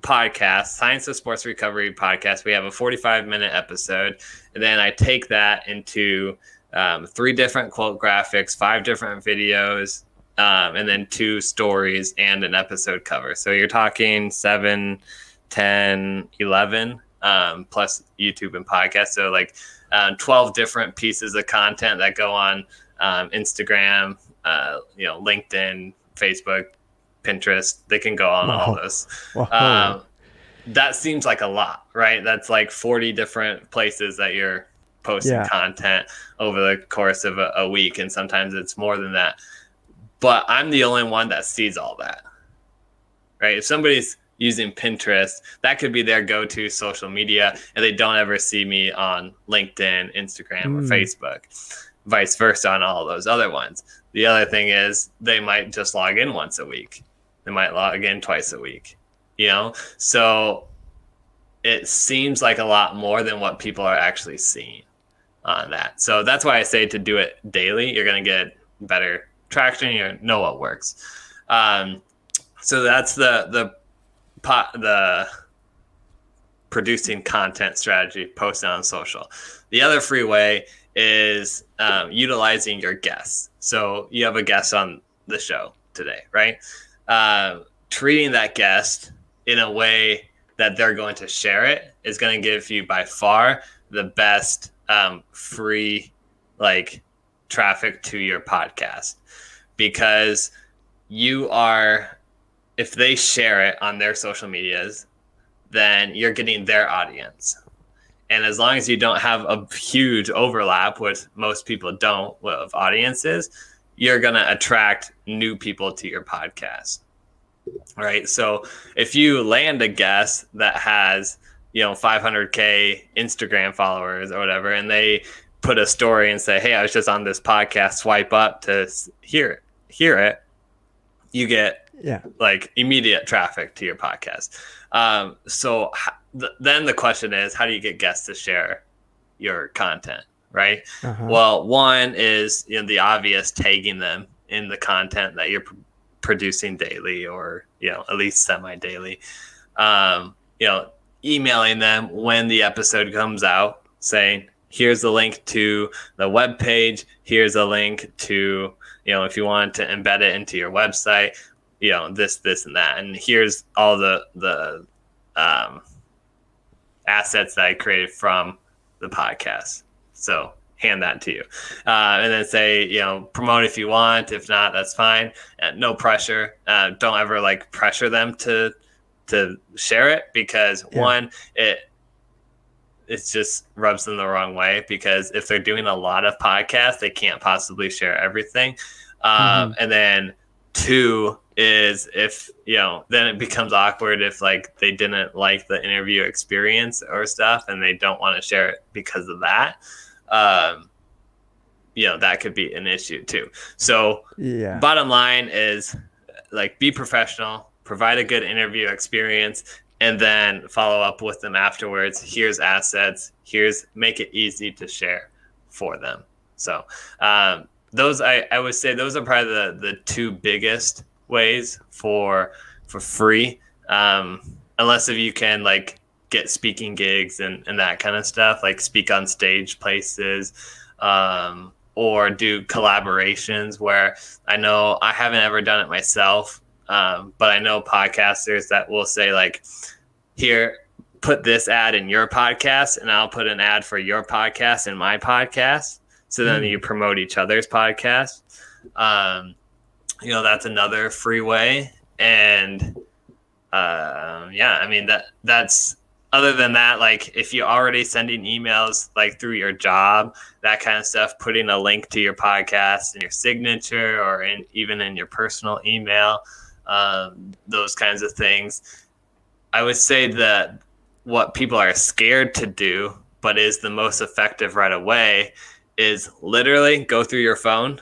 podcast, Science of Sports Recovery podcast, we have a 45-minute episode. And then I take that into 3 different quote graphics, 5 different videos, and then 2 stories and an episode cover. So you're talking 7, 10, 11, plus YouTube and podcast. So like 12 different pieces of content that go on Instagram, LinkedIn, Facebook, Pinterest. They can go on all those. That seems like a lot, right? That's like 40 different places that you're posting content over the course of a week. And sometimes it's more than that. But I'm the only one that sees all that, right? If somebody's using Pinterest, that could be their go-to social media, and they don't ever see me on LinkedIn, Instagram, or Facebook. Vice versa on all those other ones. The other thing is they might just log in once a week. They might log in twice a week, So it seems like a lot more than what people are actually seeing on that. So that's why I say to do it daily. You're going to get better traction. You know what works. So that's the producing content strategy, posting on social. The other free way is utilizing your guests. So you have a guest on the show today, right? Treating that guest in a way that they're going to share it is going to give you by far the best free traffic to your podcast, because if they share it on their social medias, then you're getting their audience. And as long as you don't have a huge overlap, which most people don't, of audiences, you're going to attract new people to your podcast. Right. So if you land a guest that has, 500K Instagram followers or whatever, and they put a story and say, hey, I was just on this podcast, swipe up to hear it, you get immediate traffic to your podcast. Then the question is, how do you get guests to share your content? Right. Well, one is, the obvious, tagging them in the content that you're producing daily, or at least semi-daily. Emailing them when the episode comes out, saying, here's the link to the web page, here's a link to, if you want to embed it into your website, this and that, and here's all the assets that I created from the podcast. So hand that to you, and then say, promote if you want. If not, that's fine. No pressure. Don't ever pressure them to share it, because one, it just rubs them the wrong way, because if they're doing a lot of podcasts, they can't possibly share everything. Mm-hmm. And then two is, if then it becomes awkward if like they didn't like the interview experience or stuff and they don't want to share it because of that. um that could be an issue too. So Yeah. bottom line is, like, be professional, provide a good interview experience, and then follow up with them afterwards. Here's assets, make it easy to share for them. So those, I would say those are probably the two biggest ways for free, unless if you can like get speaking gigs and that kind of stuff, like speak on stage places, or do collaborations, where I know I haven't ever done it myself, but I know podcasters that will say like, here, put this ad in your podcast and I'll put an ad for your podcast in my podcast. So then you promote each other's podcast. That's another free way. And I mean, that's, other than that, like if you're already sending emails like through your job, that kind of stuff, putting a link to your podcast in your signature or even in your personal email, those kinds of things. I would say that what people are scared to do, but is the most effective right away, is literally go through your phone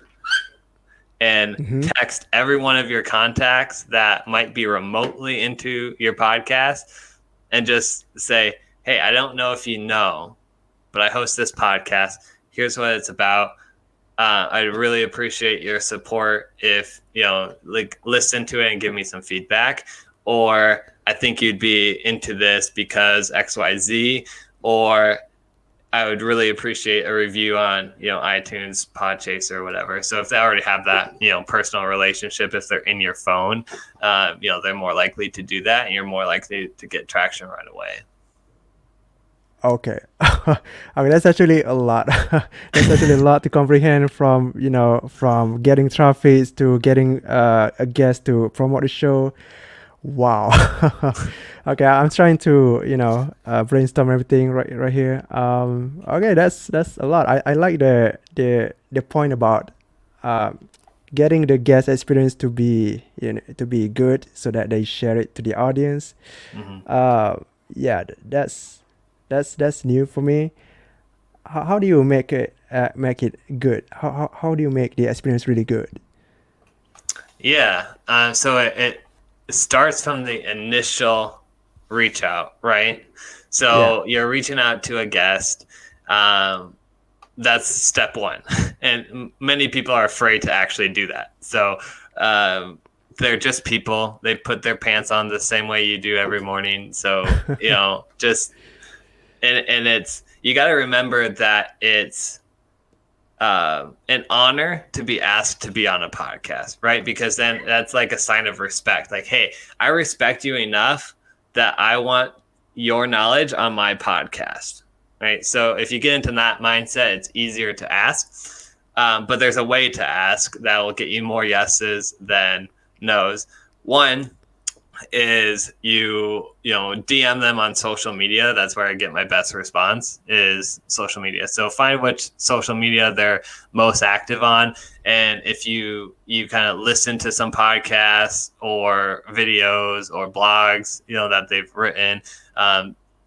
and text every one of your contacts that might be remotely into your podcast, and just say, hey, I don't know if you know, but I host this podcast. Here's what it's about. I really appreciate your support. If, like, listen to it and give me some feedback. Or I think you'd be into this because XYZ. Or I would really appreciate a review on, iTunes, Podchaser, or whatever. So if they already have that, personal relationship, if they're in your phone, they're more likely to do that, and you're more likely to get traction right away. Okay. I mean, that's actually a lot. That's actually a lot to comprehend, from, from getting traffic to getting a guest to promote the show. Wow. Okay, I'm trying to, brainstorm everything right here. Okay, that's a lot. I like the point about getting the guest experience to be, to be good, so that they share it to the audience. Yeah, that's new for me. How do you make it good? How do you make the experience really good? Yeah. So it starts from the initial reach out, right? So you're reaching out to a guest. That's step one. And many people are afraid to actually do that. So they're just people. They put their pants on the same way you do every morning. So, just, and it's, you got to remember that it's an honor to be asked to be on a podcast, right? Because then that's like a sign of respect. Like, hey, I respect you enough that I want your knowledge on my podcast, right? So if you get into that mindset, it's easier to ask. But there's a way to ask that will get you more yeses than no's. One is you DM them on social media. That's where I get my best response, is social media. So find which social media they're most active on, and if you kind of listen to some podcasts or videos or blogs that they've written,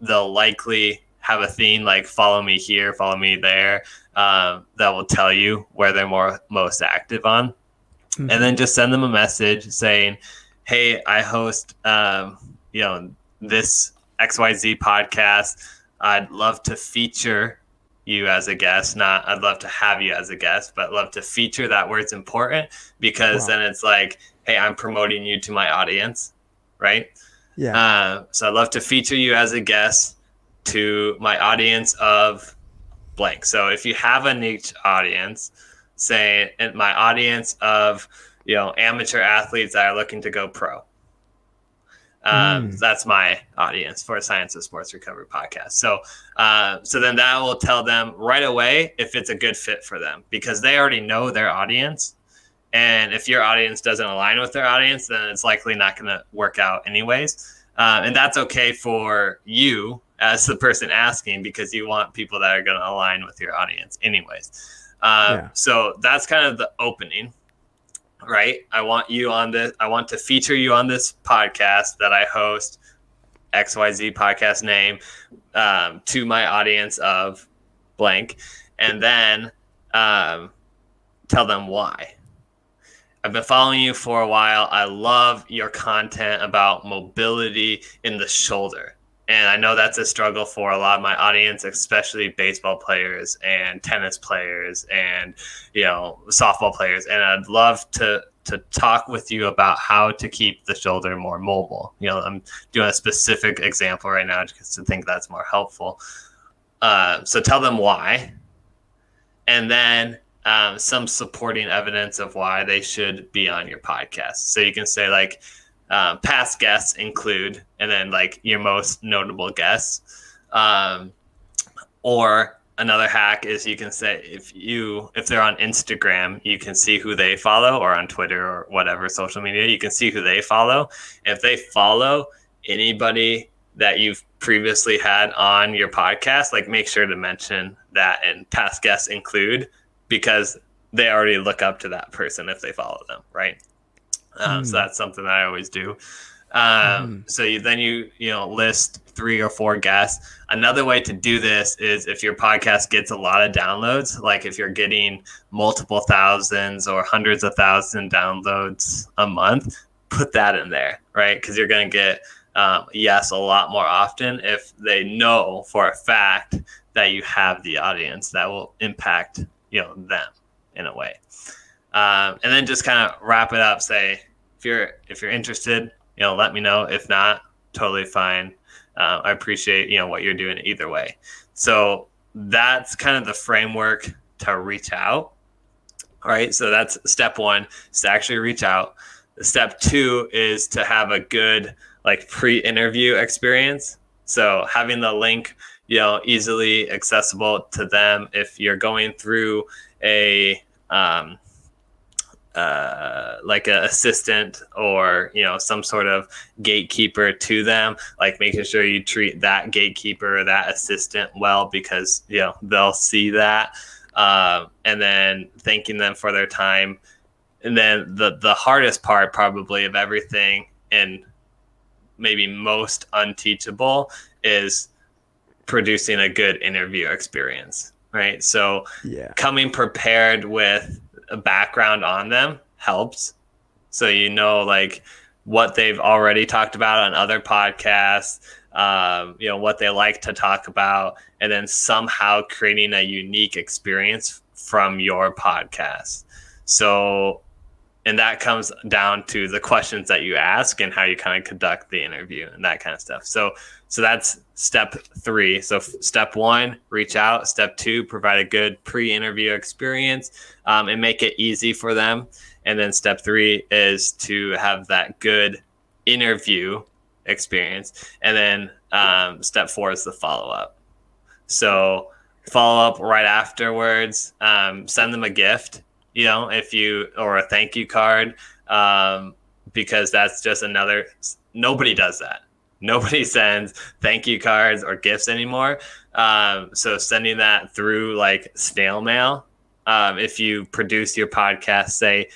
they'll likely have a theme like follow me here, follow me there, that will tell you where they're most active on. And then just send them a message saying, hey, I host, this XYZ podcast. I'd love to feature you as a guest. Not I'd love to have you as a guest, but love to feature. That word's important, because then it's like, hey, I'm promoting you to my audience, right? So I'd love to feature you as a guest to my audience of blank. So if you have a niche audience, say, in my audience of amateur athletes that are looking to go pro. That's my audience for Science of Sports Recovery podcast. So then that will tell them right away if it's a good fit for them, because they already know their audience. And if your audience doesn't align with their audience, then it's likely not going to work out anyways. And that's okay for you as the person asking, because you want people that are going to align with your audience anyways. Yeah. So that's kind of the opening, right? I want you on this. I want to feature you on this podcast that I host, XYZ podcast name, to my audience of blank, and then tell them why. I've been following you for a while. I love your content about mobility in the shoulder. And I know that's a struggle for a lot of my audience, especially baseball players and tennis players and, softball players. And I'd love to talk with you about how to keep the shoulder more mobile. I'm doing a specific example right now just to think that's more helpful. So tell them why. And then some supporting evidence of why they should be on your podcast. So you can say like past guests include, and then like your most notable guests. Or another hack is you can say if they're on Instagram, you can see who they follow, or on Twitter or whatever social media, you can see who they follow. If they follow anybody that you've previously had on your podcast, like make sure to mention that and past guests include, because they already look up to that person if they follow them, right? So that's something that I always do. So you list 3 or 4 guests. Another way to do this is if your podcast gets a lot of downloads, like if you're getting multiple thousands or hundreds of thousands downloads a month, put that in there, right? Because you're going to get yes a lot more often if they know for a fact that you have the audience that will impact them in a way. And then just kind of wrap it up. Say if you're interested, let me know. If not, totally fine. I appreciate what you're doing either way. So that's kind of the framework to reach out. All right. So that's step 1, is to actually reach out. Step 2 is to have a good pre-interview experience. So having the link easily accessible to them. If you're going through a like an assistant or some sort of gatekeeper to them, like making sure you treat that gatekeeper or that assistant well, because they'll see that, and then thanking them for their time. And then the hardest part probably of everything, and maybe most unteachable, is producing a good interview experience, right? So coming prepared with a background on them helps. So what they've already talked about on other podcasts, what they like to talk about, and then somehow creating a unique experience from your podcast. So, and that comes down to the questions that you ask and how you kind of conduct the interview and that kind of stuff. So that's step 3. So step 1, reach out. Step 2, provide a good pre-interview experience and make it easy for them. And then step 3 is to have that good interview experience. And then step 4 is the follow-up. So follow up right afterwards. Send them a gift, or a thank you card, because that's just nobody does that. Nobody sends thank you cards or gifts anymore. So sending that through snail mail, if you produce your podcast, say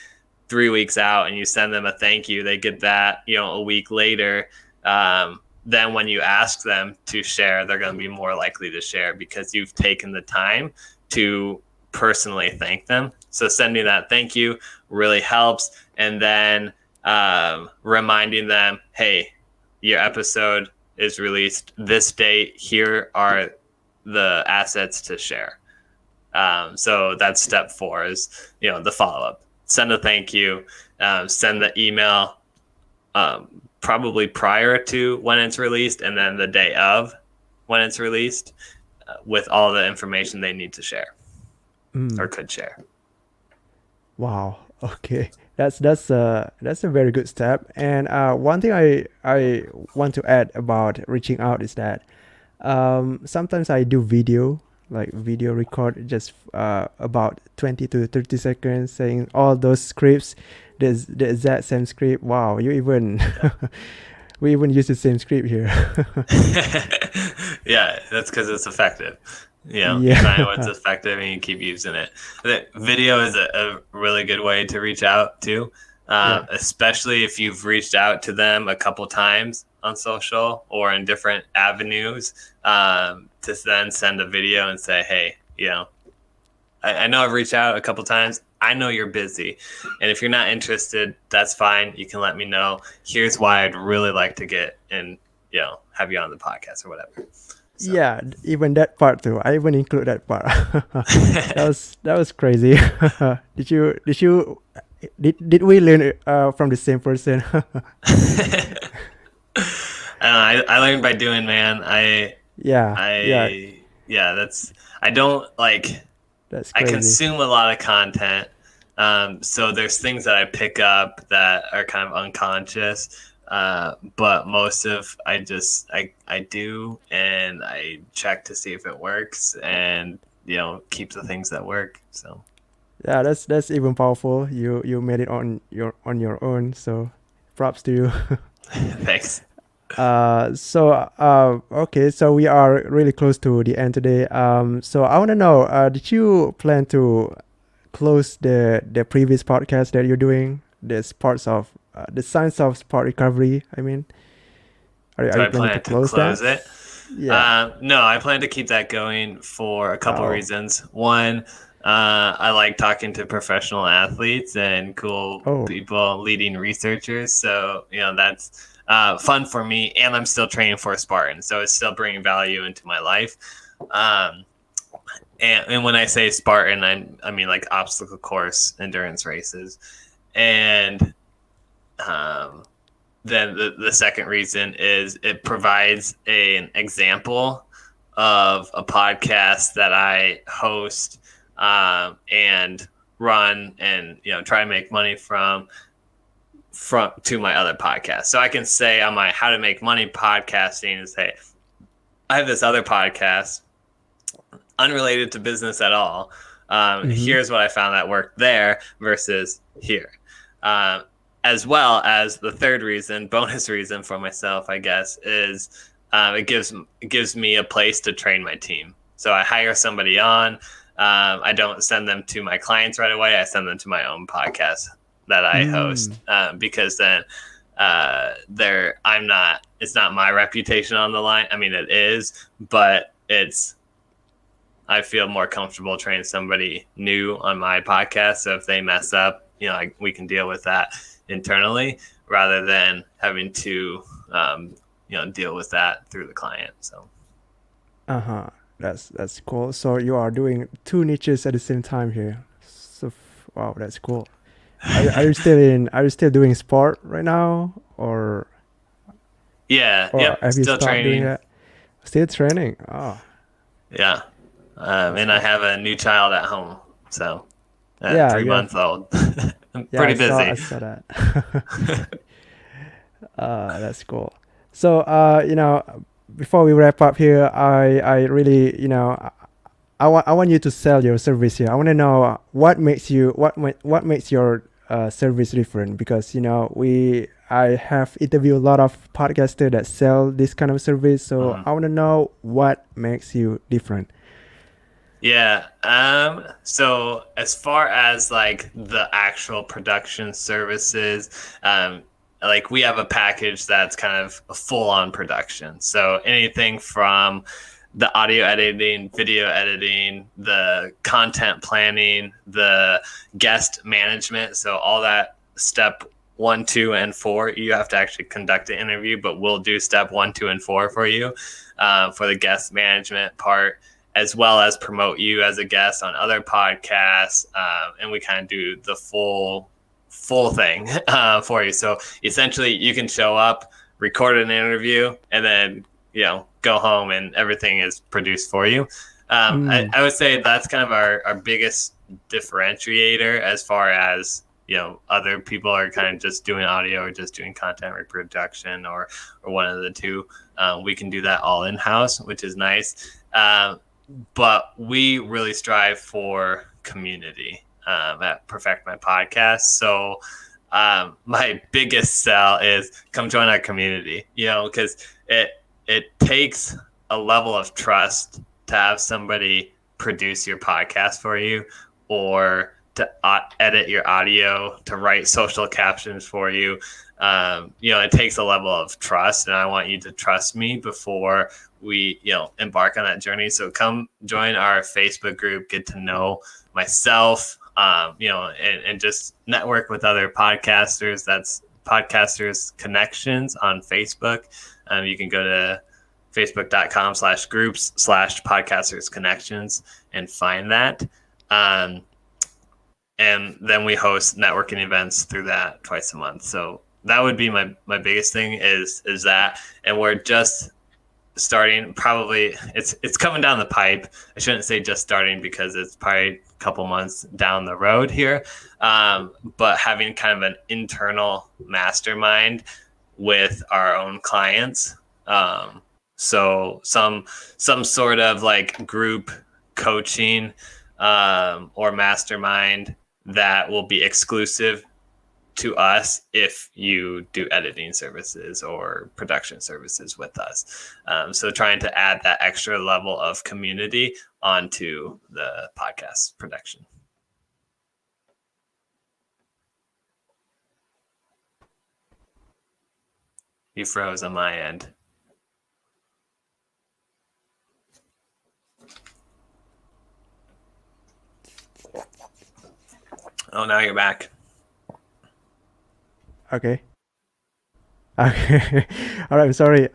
3 weeks out, and you send them a thank you, they get that, a week later. Then when you ask them to share, they're going to be more likely to share because you've taken the time to personally thank them. So sending that thank you really helps. And then reminding them, hey, your episode is released this date. Here are the assets to share. So that's step 4 is, the follow-up. Send a thank you, send the email probably prior to when it's released, and then the day of when it's released, with all the information they need to share or could share. Wow. Okay. That's a very good step. And one thing I want to add about reaching out is that sometimes I do video record just about 20 to 30 seconds, saying all those scripts, the exact same script. Wow, we even use the same script here. Yeah, that's because it's effective. You find what's Yeah. effective and you keep using it. I think video is a really good way to reach out to, Yeah. especially if you've reached out to them a couple times on social or in different avenues, to then send a video and say, hey, I know I've reached out a couple times. I know you're busy. And if you're not interested, that's fine. You can let me know. Here's why I'd really like to get and, have you on the podcast or whatever. So, Yeah, even that part too. I even include that part. That was crazy. Did we learn from the same person? I learned by doing, man. Yeah, yeah, Yeah, I don't like, that's I crazy. consume a lot of content. So there's things that I pick up that are kind of unconscious. But most of I do and I check to see if it works and keep the things that work. So Yeah, that's even powerful. You made it on your own. So, props to you. thanks. Okay, so we are really close to the end today. So I want to know, did you plan to close the previous podcast that you're doing? This parts of the science of sport recovery. I mean, are Do you I planning to plan to close that? close it? Yeah. No, I plan to keep that going for a couple Oh. reasons. One, I like talking to professional athletes and cool Oh. people, leading researchers. So, that's fun for me. And I'm still training for a Spartan. So it's still bringing value into my life. Um, and when I say Spartan, I mean like obstacle course endurance races. And um, then the second reason is it provides an example of a podcast that I host, and run and try to make money from to my other podcast. So I can say on my How to Make Money podcasting and say I have this other podcast unrelated to business at all. Mm-hmm. Here's what I found that worked there versus here. Um, as well as the third reason, bonus reason for myself, I guess, is it gives me a place to train my team. So I hire somebody on. I don't send them to my clients right away. I send them to my own podcast that I Mm. host, because then I'm not. It's not my reputation on the line. I mean, it is, but I feel more comfortable training somebody new on my podcast. So if they mess up, we can deal with that internally rather than having to, deal with that through the client. So, Uh-huh. That's cool. So you are doing two niches at the same time here. So wow, that's cool. Are you still doing sport right now, yeah, or yep, have you still stopped doing training. that? Still training. Oh, Yeah. that's And I cool. have a new child at home. So, Yeah, three you have. months old. I'm Yeah, I pretty saw I busy. saw that. That's cool. So, before we wrap up here, I really, I want you to sell your service here. I want to know what makes your service different, because I have interviewed a lot of podcasters that sell this kind of service. So Mhm. I want to know what makes you different. Yeah. So as far as like the actual production services, like we have a package that's kind of a full on production. So anything from the audio editing, video editing, the content planning, the guest management. So all that step 1, 2, and 4, you have to actually conduct an interview, but we'll do step 1, 2, and 4 for you, for the guest management part, as well as promote you as a guest on other podcasts, and we kind of do the full thing for you. So essentially, you can show up, record an interview, and then go home, and everything is produced for you. Mm. I would say that's kind of our biggest differentiator, as far as other people are kind of just doing audio or just doing content reproduction, or one of the two. We can do that all in house, which is nice. But we really strive for community, at Perfect My Podcast. So my biggest sell is come join our community, because it takes a level of trust to have somebody produce your podcast for you, or to edit your audio, to write social captions for you. It takes a level of trust, and I want you to trust me before we, embark on that journey. So come join our Facebook group, get to know myself, and just network with other podcasters. That's Podcasters Connections on Facebook. You can go to facebook.com/groups/podcasters connections and find that. And then we host networking events through that twice a month. So that would be my biggest thing is that. And we're just starting, probably it's coming down the pipe. I shouldn't say just starting, because it's probably a couple months down the road here. But having kind of an internal mastermind with our own clients. So some sort of like group coaching or mastermind that will be exclusive to us if you do editing services or production services with us. So trying to add that extra level of community onto the podcast production. You froze on my end. Oh, now you're back. Okay. Okay. All right. Sorry.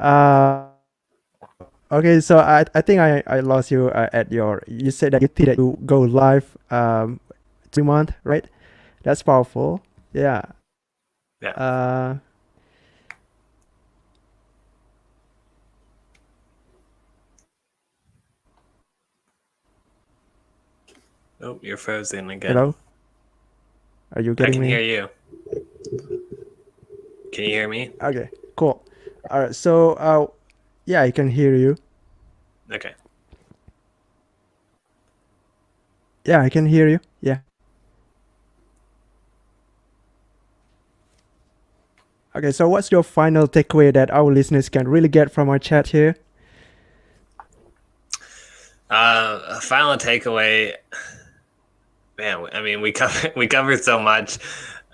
Okay. So I think I lost you at you said that you think that you go live 2 month, right? That's powerful. Yeah. Yeah. Oh, you're frozen again. Hello. Are you I getting can me? hear you. Can you hear me? Okay. Cool. All right. So yeah, I can hear you. Okay. Yeah, I can hear you. Yeah. Okay. So what's your final takeaway that our listeners can really get from our chat here? Final takeaway, man. I mean, we covered so much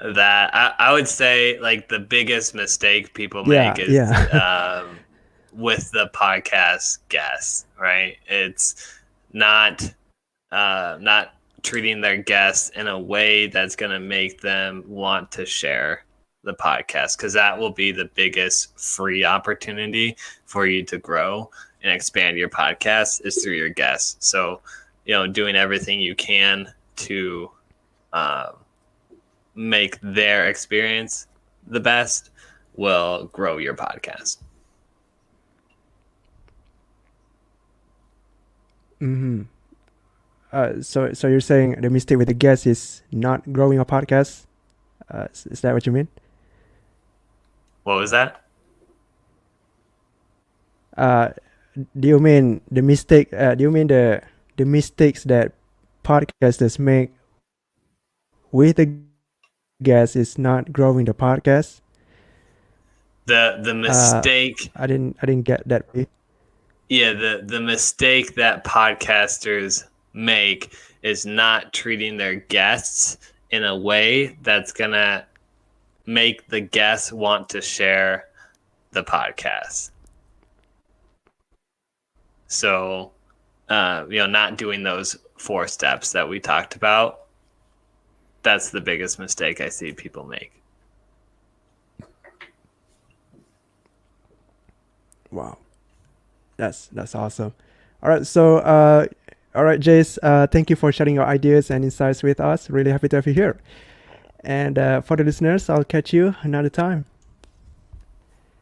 that I would say like the biggest mistake people Yeah. make is Yeah. with the podcast guests, right? It's not treating their guests in a way that's going to make them want to share the podcast, because that will be the biggest free opportunity for you to grow and expand your podcast is through your guests. So, doing everything you can to make their experience the best will grow your podcast. Mm-hmm. So you're saying the mistake with the guest is not growing a podcast? Is that what you mean? What was that? Do you mean the mistake? Do you mean the mistakes that podcasters make with the guest is not growing the podcast? The mistake. I didn't get that. Yeah, the mistake that podcasters make is not treating their guests in a way that's gonna make the guests want to share the podcast. So, not doing those 4 steps that we talked about. That's the biggest mistake I see people make. Wow, that's awesome. All right, so all right, Jase, thank you for sharing your ideas and insights with us. Really happy to have you here. And for the listeners, I'll catch you another time.